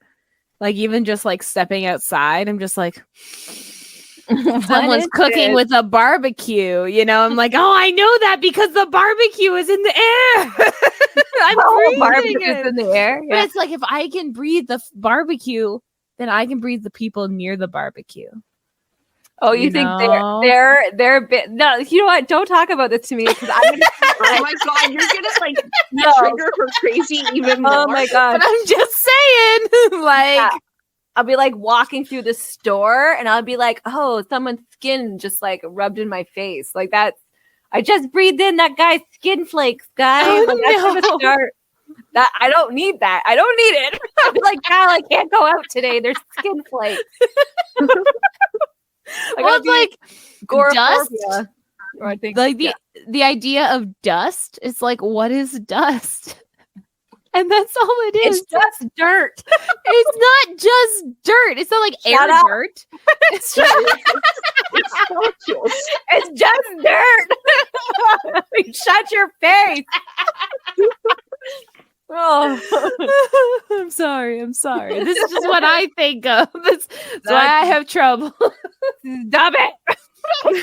Even just stepping outside, I'm just someone's cooking with a barbecue, I'm oh, I know that because the barbecue is in the air. I'm breathing it. In the air. Yeah. But it's if I can breathe the barbecue, then I can breathe the people near the barbecue. Oh, you think they're a bit? No, you know what? Don't talk about this to me because I'm gonna. Oh my god, you're gonna trigger her crazy even more. Oh my god! But I'm just saying, I'll be walking through the store and I'll be oh, someone's skin just rubbed in my face. That's. I just breathed in that guy's skin flakes, guys. Oh, Like, that's gonna start. That I don't need that. I don't need it. I'd be like, Cal, I can't go out today. There's skin flakes. Well, it's like dust. Agoraphobia. Or I think Like the idea of dust is like, what is dust? And that's all it is. it's just dirt. It's not just dirt. It's not like Shut air up. dirt. It's molecules. It's just dirt. Shut your face. Oh, I'm sorry. This is just what I think of. That's why I have trouble. stop it.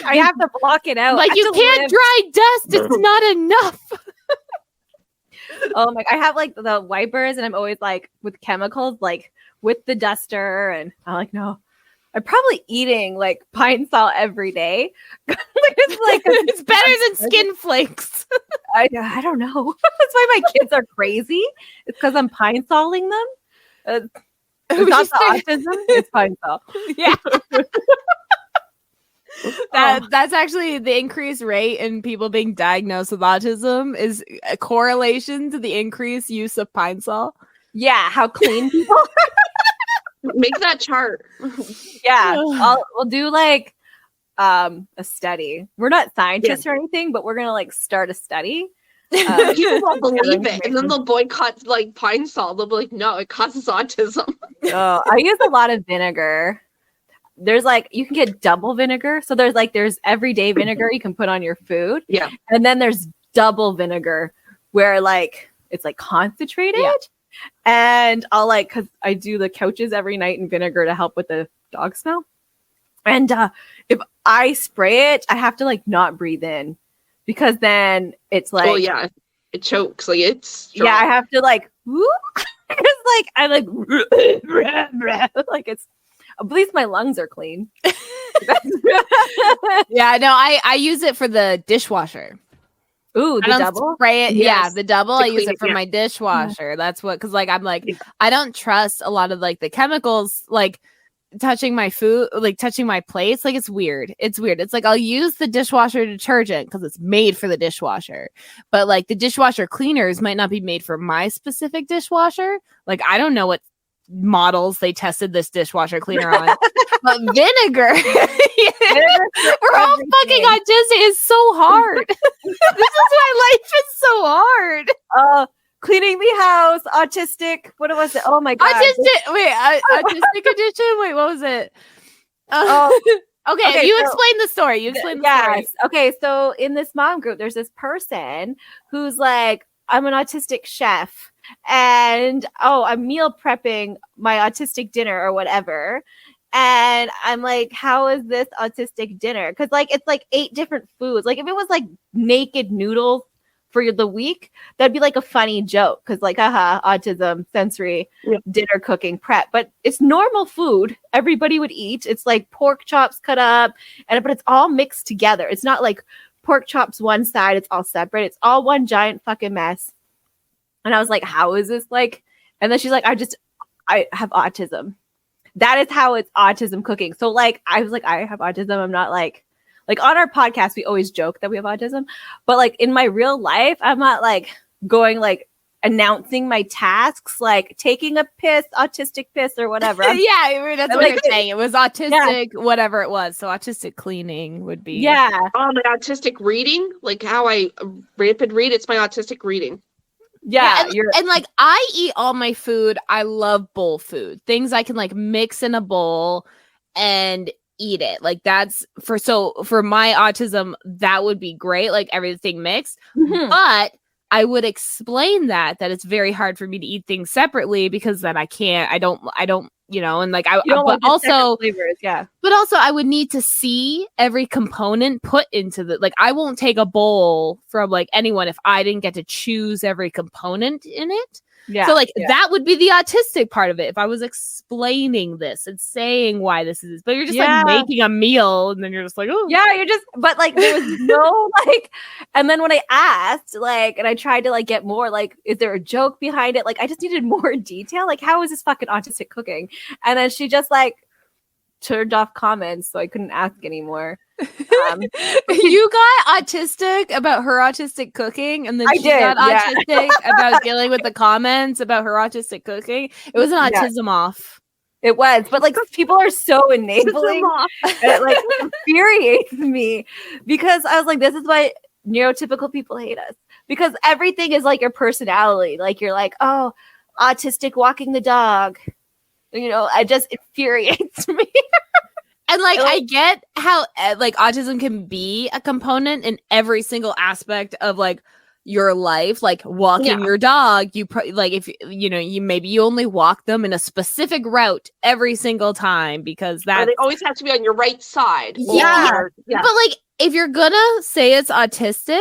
I have to block it out. Like, I you have to can't live. dry dust. It's not enough. Oh my! I have like the wipers, and I'm always like with chemicals, like with the duster, and I'm like, no. I'm probably eating like pine salt every day. It's better than skin flakes. I don't know. That's why my kids are crazy. It's because I'm pine salting them. It's not the autism. It's pine salt. Yeah. That's actually the increased rate in people being diagnosed with autism is a correlation to the increased use of pine salt. Yeah, how clean people. Make that chart. Yeah, we'll do like a study. We're not scientists or anything, but we're gonna like start a study. People won't believe it, and then they'll boycott like pine salt. They'll be like, "No, it causes autism." I use a lot of vinegar. There's like you can get double vinegar. So there's everyday vinegar you can put on your food. Yeah. And then there's double vinegar where like it's like concentrated. Yeah. And I'll like because I do the couches every night in vinegar to help with the dog smell. And if I spray it, I have to like not breathe in because then it's like, Oh yeah, it chokes. Like it's strong. yeah, I have to like, it's like I like, like it's at least my lungs are clean. Yeah, no, I use it for the dishwasher. Ooh, I the don't double. spray it. Yes. Yeah, the double. To I use clean it it, for yeah. my dishwasher. That's what, because like I'm like I don't trust a lot of like the chemicals like touching my food, like touching my plates. Like it's weird. It's weird. It's like I'll use the dishwasher detergent because it's made for the dishwasher, but like the dishwasher cleaners might not be made for my specific dishwasher. Like I don't know what models they tested this dishwasher cleaner on, but vinegar. We're all fucking autistic. It's so hard. This is why life is so hard. Cleaning the house, autistic. What was it? Oh my god. Autistic edition. Wait, what was it? Okay, you explain the story. You explain the story. Okay, so in this mom group, there's this person who's like, I'm an autistic chef, and I'm meal prepping my autistic dinner or whatever. And I'm like, how is this autistic dinner? Because like it's like 8 different foods. Like if it was like naked noodles for the week, that'd be like a funny joke. Because like, autism, sensory, dinner cooking, prep. But it's normal food everybody would eat. It's like pork chops cut up, but it's all mixed together. It's not like pork chops one side, it's all separate. It's all one giant fucking mess. And I was like, how is this like? And then she's like, I have autism. That is how it's autism cooking. So like, I was like, I have autism. I'm not like on our podcast, we always joke that we have autism, but like in my real life, I'm not like going like announcing my tasks, like taking a piss, autistic piss or whatever. Yeah, that's what you're saying. It was autistic, whatever it was. So autistic cleaning would be. Yeah. Oh, my autistic reading, like how I rapid read. It's my autistic reading. Yeah, and like I eat all my food. I love bowl food, things I can like mix in a bowl and eat it. Like that's for my autism, that would be great. Like everything mixed, but I would explain that it's very hard for me to eat things separately because then I don't, you know, and like but also flavors, but also I would need to see every component put into like I won't take a bowl from like anyone if I didn't get to choose every component in it. Yeah. So like that would be the autistic part of it if I was explaining this and saying why this is, but you're just like making a meal and then you're just like, oh yeah, but like there was no like, and then when I asked like, and I tried to like get more like, is there a joke behind it? Like I just needed more detail. Like how is this fucking autistic cooking? And then she just like turned off comments, so I couldn't ask anymore. You got autistic about her autistic cooking, and then I she did, got yeah. autistic about dealing with the comments about her autistic cooking. It was an autism off. It was, but like people are so enabling. It like infuriates me because I was like, this is why neurotypical people hate us, because everything is like your personality. Like you're like, oh, autistic walking the dog. You know, it just infuriates me. And like, I get how like autism can be a component in every single aspect of like your life, like walking your dog. You like if you know you maybe you only walk them in a specific route every single time because that they always have to be on your right side. Yeah. But like if you're gonna say it's autistic,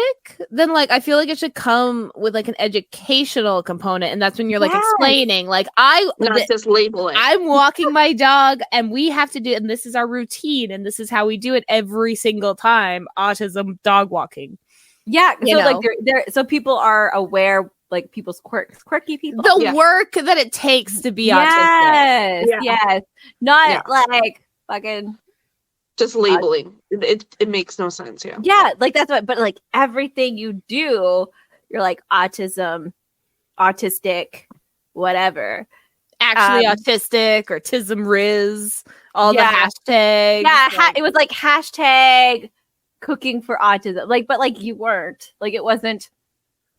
then like I feel like it should come with like an educational component, and that's when you're like explaining, like not just labeling. I'm walking my dog, and we have to do, and this is our routine, and this is how we do it every single time. Autism dog walking. Yeah, so like they're so people are aware, like people's quirky people. The work that it takes to be autistic. Yes, not like fucking. Just labeling. It makes no sense. Yeah, like that's what, but like everything you do, you're like autism, autistic, whatever. Actually autistic or tism riz, all the hashtags. Yeah, it was like hashtag cooking for autism. Like, but like you weren't. Like it wasn't,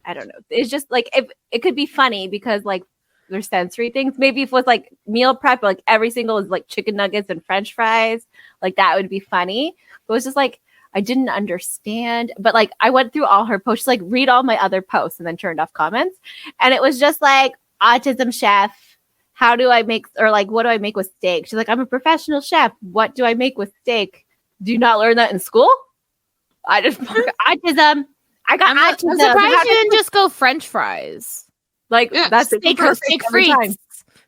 I don't know. It's just like it could be funny because like there's sensory things. Maybe if it was like meal prep, like every single is like chicken nuggets and French fries, like that would be funny. But it was just like I didn't understand. But like I went through all her posts, like read all my other posts, and then turned off comments. And it was just like autism chef. How do I make, or like what do I make with steak? She's like, I'm a professional chef. What do I make with steak? Do you not learn that in school? I just autism. I got autism. I'm surprised you didn't just go French fries. Like that's steak frites.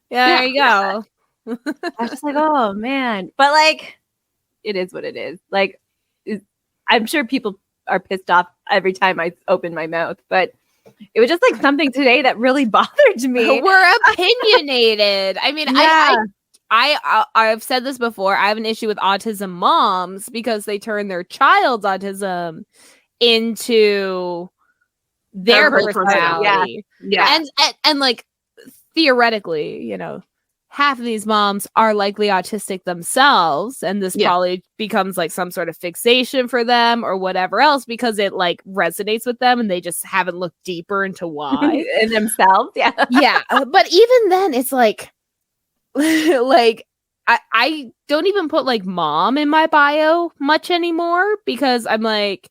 Yeah, there you go. I was just like, oh man, but like, it is what it is. Like, I'm sure people are pissed off every time I open my mouth, but it was just like something today that really bothered me. We're opinionated. I mean, I've said this before. I have an issue with autism moms because they turn their child's autism into their personality. Yeah. And like theoretically, you know, half of these moms are likely autistic themselves, and this probably becomes like some sort of fixation for them or whatever else because it like resonates with them and they just haven't looked deeper into why in themselves. But even then it's like like I don't even put like mom in my bio much anymore because I'm like,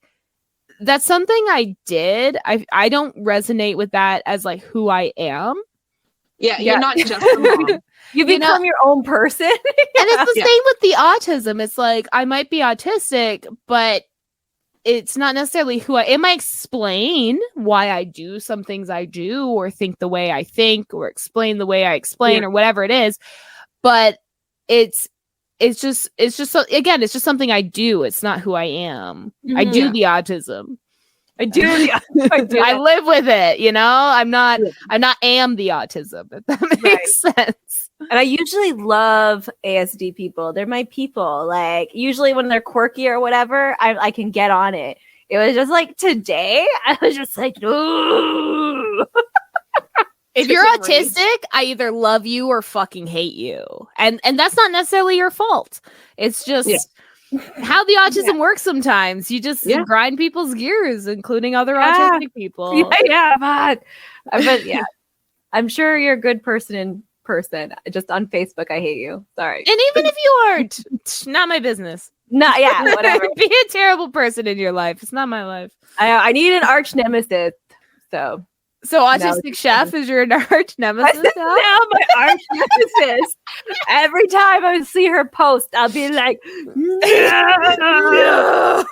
that's something I did. I don't resonate with that as like who I am. Yeah, you're not just a mom. You become your own person. And it's the same with the autism. It's like I might be autistic, but it's not necessarily who I am. I explain why I do some things I do, or think the way I think, or explain the way I explain, or whatever it is. But it's just again, it's just something I do. It's not who I am. I do the autism. I live with it, you know. I'm not am the autism, if that makes sense. And I usually love ASD people. They're my people. Like usually when they're quirky or whatever, I can get on it. It was just like today, I was just like, ooh. If you're autistic, I either love you or fucking hate you. And that's not necessarily your fault. It's just how the autism works sometimes. You just grind people's gears, including other autistic people. But I'm sure you're a good person in person. Just on Facebook, I hate you. Sorry. And even if you aren't, not my business. No, whatever. Be a terrible person in your life. It's not my life. I need an arch nemesis. So autistic chef is your arch nemesis now? Now my arch nemesis. Every time I see her post, I'll be like, no.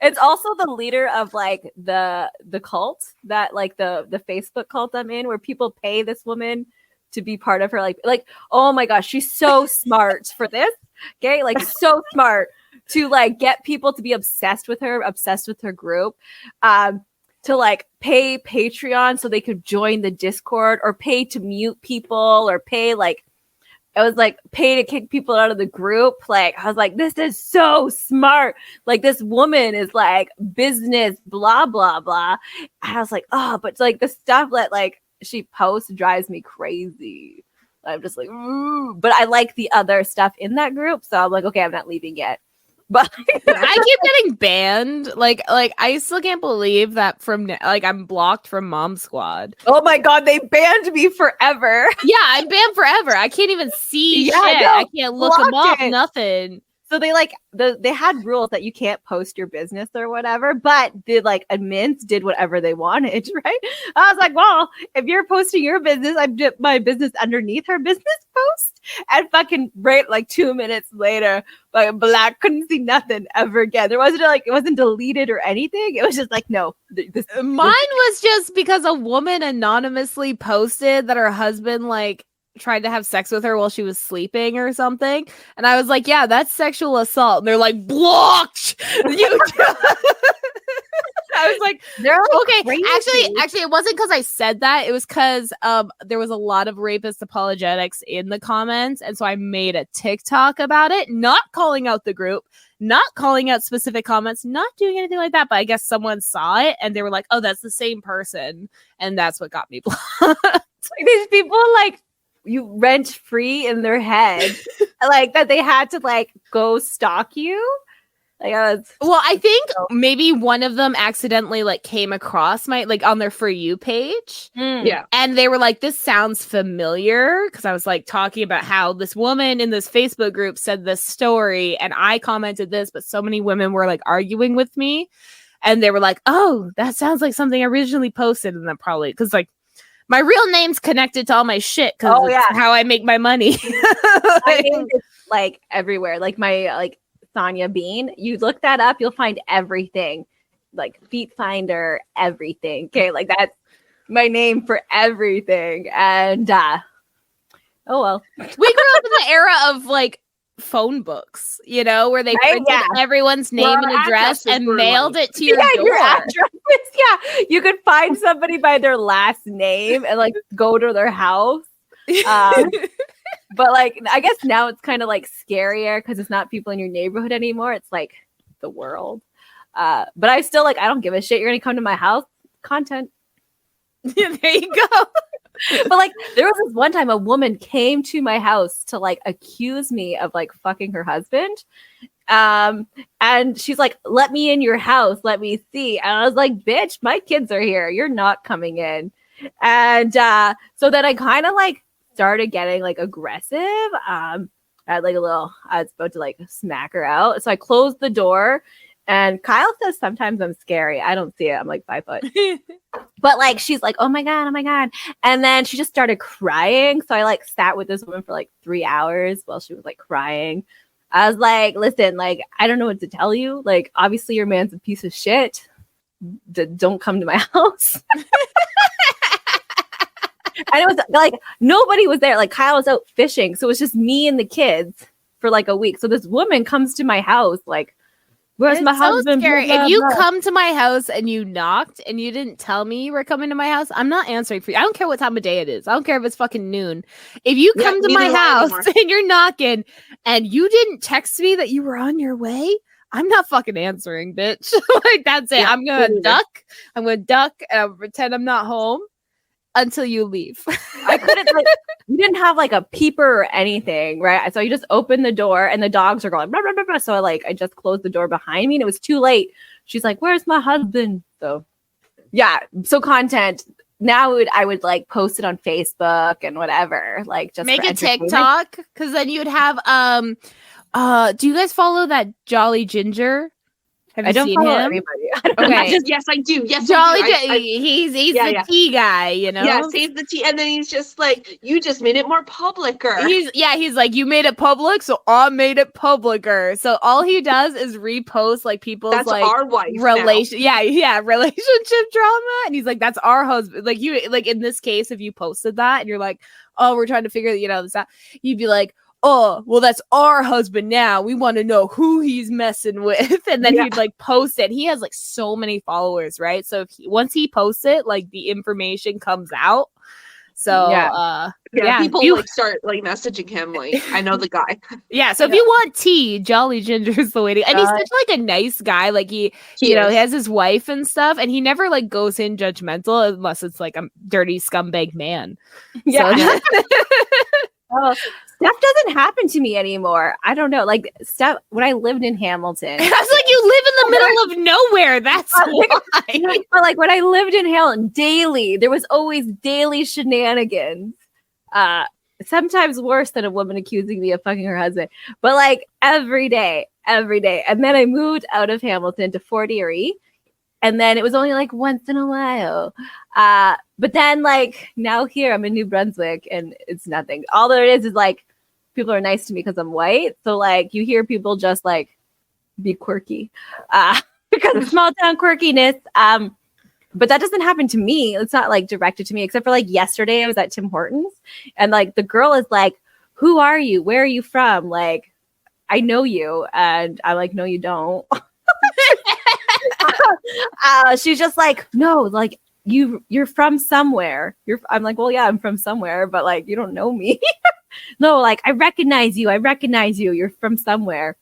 It's also the leader of like the cult that like the Facebook cult I'm in, where people pay this woman to be part of her like oh my gosh, she's so smart for this. Okay, like so smart to like get people to be obsessed with her group. To like pay Patreon so they could join the Discord, or pay to mute people, or pay like it was like pay to kick people out of the group. Like, I was like, this is so smart. Like, this woman is like business, blah, blah, blah. And I was like, oh, but like the stuff that like she posts drives me crazy. I'm just like, ooh. But I like the other stuff in that group. So I'm like, okay, I'm not leaving yet. But I keep getting banned. Like I still can't believe that I'm blocked from Mom Squad. Oh my God, they banned me forever. Yeah, I'm banned forever. I can't even see shit. I can't look them up. Nothing. So they like they had rules that you can't post your business or whatever, but the like admins did whatever they wanted, right? I was like, well, if you're posting your business, I did my business underneath her business post, and fucking right like 2 minutes later, like Black couldn't see nothing ever again. There wasn't like it wasn't deleted or anything. It was just like no. Mine was just because a woman anonymously posted that her husband like tried to have sex with her while she was sleeping or something, and I was like, yeah, that's sexual assault, and they're like, blocked. I was like, they're like okay, crazy. actually it wasn't because I said that. It was because there was a lot of rapist apologetics in the comments, and so I made a TikTok about it, not calling out the group, not calling out specific comments, not doing anything like that, but I guess someone saw it and they were like, oh, that's the same person, and that's what got me blocked. Like, these people like you rent free in their head, like that they had to like go stalk you. Like, I think maybe one of them accidentally like came across my like on their For You page. Yeah. And they were like, this sounds familiar, because I was like talking about how this woman in this Facebook group said this story and I commented this, but so many women were like arguing with me, and they were like, oh, that sounds like something I originally posted. And then probably because like my real name's connected to all my shit because it's how I make my money. I mean, it's like everywhere. Like my like Saunya Bean. You look that up, you'll find everything. Like Feet Finder, everything. Okay, like that's my name for everything. And oh well. We grew up in the era of like phone books, you know, where they printed everyone's name and address and mailed it to your door. Your addresses, yeah. You could find somebody by their last name and like go to their house. But like, I guess now it's kind of like scarier because it's not people in your neighborhood anymore. It's like the world. But I still like, I don't give a shit. You're going to come to my house. Content. There you go. But like, there was this one time a woman came to my house to like accuse me of like fucking her husband. And she's like, let me in your house. Let me see. And I was like, bitch, my kids are here. You're not coming in. And so then I kind of like started getting like aggressive. I had like I was about to like smack her out. So I closed the door, and Kyle says sometimes I'm scary. I don't see it. I'm like 5 foot. But like, she's like, oh my God, oh my God. And then she just started crying. So I like sat with this woman for like 3 hours while she was like crying. I was like, listen, like, I don't know what to tell you. Like, obviously your man's a piece of shit. Don't come to my house. And it was like nobody was there. Like Kyle was out fishing, so it was just me and the kids for like a week. So this woman comes to my house, like, "Where's my husband?" Scary. If you come to my house and you knocked and you didn't tell me you were coming to my house, I'm not answering for you. I don't care what time of day it is. I don't care if it's fucking noon. If you come to my house and you're knocking and you didn't text me that you were on your way, I'm not fucking answering, bitch. Like, that's it. I'm gonna duck. I'm gonna duck and pretend I'm not home until you leave. I couldn't like, you didn't have like a peeper or anything, right? So you just open the door and the dogs are going blah, blah, blah, blah. So I just closed the door behind me and it was too late. She's like, where's my husband? So yeah, so content now I would like post it on Facebook and whatever, like just make a TikTok, because then you'd have do you guys follow that Jolly Ginger? Have you seen him? Anybody. Okay. Yes, I do. Yes, Jolly, I do. he's the tea guy, you know. Yes, he's the tea, and then he's just like, you just made it more publicer. He's like, you made it public, so I made it publicer. So all he does is repost like people's that's like our wife relationship drama, and he's like, that's our husband. Like you, like in this case, if you posted that and you're like, oh, we're trying to figure this out, you'd be like, oh, well, that's our husband now. We want to know who he's messing with. And then he'd like post it. He has like so many followers, right? So once he posts it, like the information comes out. So yeah, people like start like messaging him like, I know the guy. Yeah, so if you want tea, Jolly Ginger's the way to. And he's such like a nice guy. Like he he has his wife and stuff, and he never like goes in judgmental unless it's like a dirty scumbag man. Yeah. So, Stuff doesn't happen to me anymore. I don't know. Like stuff when I lived in Hamilton. I was like, you live in the middle of nowhere. That's why. But like when I lived in Hamilton, daily, there was always daily shenanigans. Sometimes worse than a woman accusing me of fucking her husband. But like every day. And then I moved out of Hamilton to Fort Erie. And then it was only like once in a while. But then like now here I'm in New Brunswick and it's nothing. All there is like people are nice to me because I'm white. So like you hear people just like be quirky because of small town quirkiness. But that doesn't happen to me. It's not like directed to me, except for like yesterday I was at Tim Hortons and like the girl is like, who are you? Where are you from? Like, I know you. And I'm like, no, you don't. She's just like, no, like you're from somewhere. I'm like, well, yeah, I'm from somewhere, but like you don't know me. No, like I recognize you. You're from somewhere.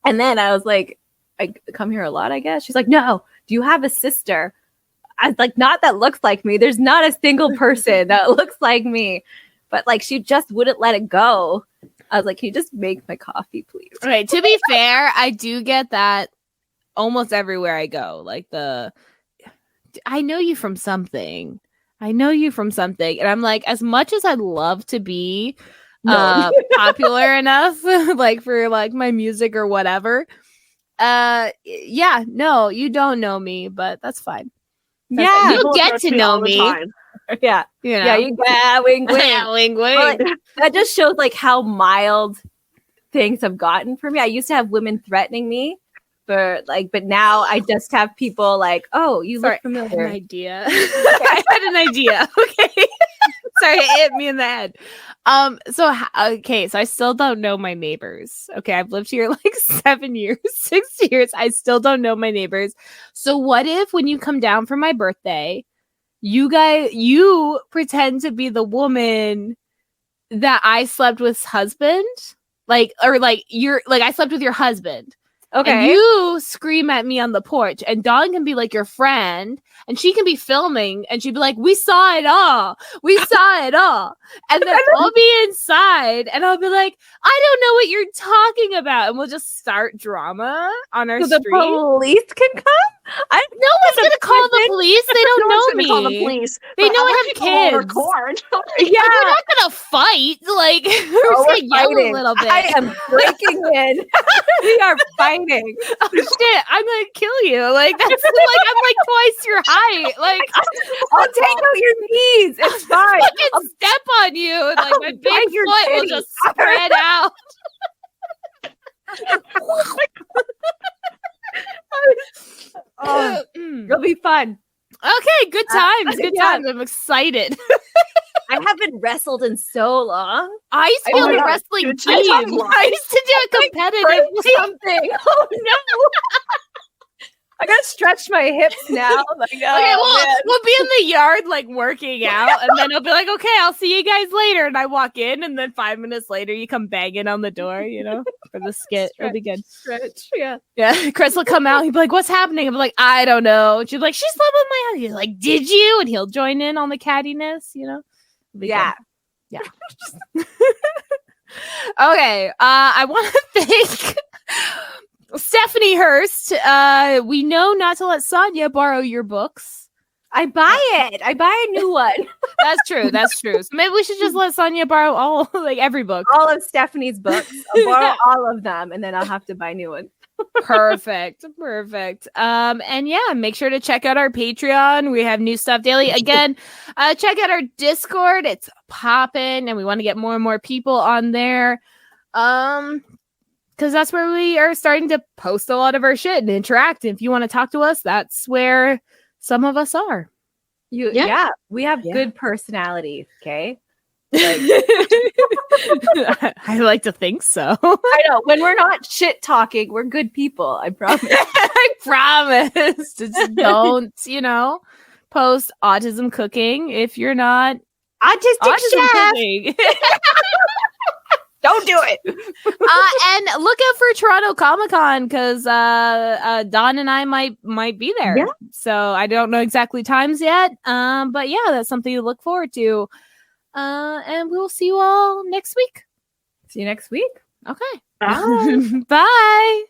And then I was like, I come here a lot, I guess. She's like, no, do you have a sister? I was like, not that looks like me. There's not a single person that looks like me. But like she just wouldn't let it go. I was like, can you just make my coffee, please? Okay, to be fair, I do get that almost everywhere I go. Like I know you from something. And I'm like, as much as I'd love to be popular enough, like for like my music or whatever. Yeah, no, you don't know me, but that's fine. You'll get to know me. Yeah. You know? Yeah, wing, wing. Yeah, wing, wing. Like, that just shows like how mild things have gotten for me. I used to have women threatening me. But now I just have people like, oh, you look familiar. I had an idea. I had an idea. Okay. Sorry, it hit me in the head. So I still don't know my neighbors. Okay, I've lived here like 7 years, 6 years. I still don't know my neighbors. So what if when you come down for my birthday, you pretend to be the woman that I slept with husband? I slept with your husband. Okay. And you scream at me on the porch, and Dawn can be like your friend, and she can be filming, and she'd be like, we saw it all. And then I'll be inside, and I'll be like, I don't know what you're talking about. And we'll just start drama on our street. The police can come? No one's going to call the police. They don't know me. Call the police. They know I have kids. Record. Yeah. We're not going to fight. Like, we're just going to yell a little bit. I am breaking in. We are fighting. Oh, shit. I'm going to kill you. Like, that's like, I'm like twice your height. Like, I'll take out your knees. It's fine. I'll step on you. And like, my big foot will just spread out. It'll be fun. Okay, good times. Good times. I'm excited. I haven't wrestled in so long. I used to be on the wrestling team. I used to do a competitive something. Oh no. I gotta stretch my hips now. Like, okay, we'll be in the yard like working out, and then I'll be like, okay, I'll see you guys later. And I walk in, and then 5 minutes later, you come banging on the door, for the skit. It'll be good. Stretch, yeah. Yeah, Chris will come out. He'll be like, what's happening? I'm like, I don't know. She's like, she slept with my husband. He's like, did you? And he'll join in on the cattiness, Yeah. Good. Yeah. Okay, I want to thank Stephanie Hurst. We know not to let Saunya borrow your books. I buy it. I buy a new one. That's true. So maybe we should just let Saunya borrow every book. All of Stephanie's books. I'll borrow all of them, and then I'll have to buy new ones. Perfect. And yeah, make sure to check out our Patreon. We have new stuff daily. Again, check out our Discord. It's popping, and we want to get more and more people on there. Because that's where we are starting to post a lot of our shit and interact. And if you want to talk to us, that's where some of us are. Yeah, we have good personalities, okay? I like to think so. I know. When we're not shit talking, we're good people. I promise. I promise. Just don't, post autism cooking if you're not Autistic chef. Don't do it. And look out for Toronto Comic-Con because Don and I might be there. Yeah. So I don't know exactly times yet. But yeah, that's something to look forward to. And we'll see you all next week. See you next week. Okay. Bye. Bye.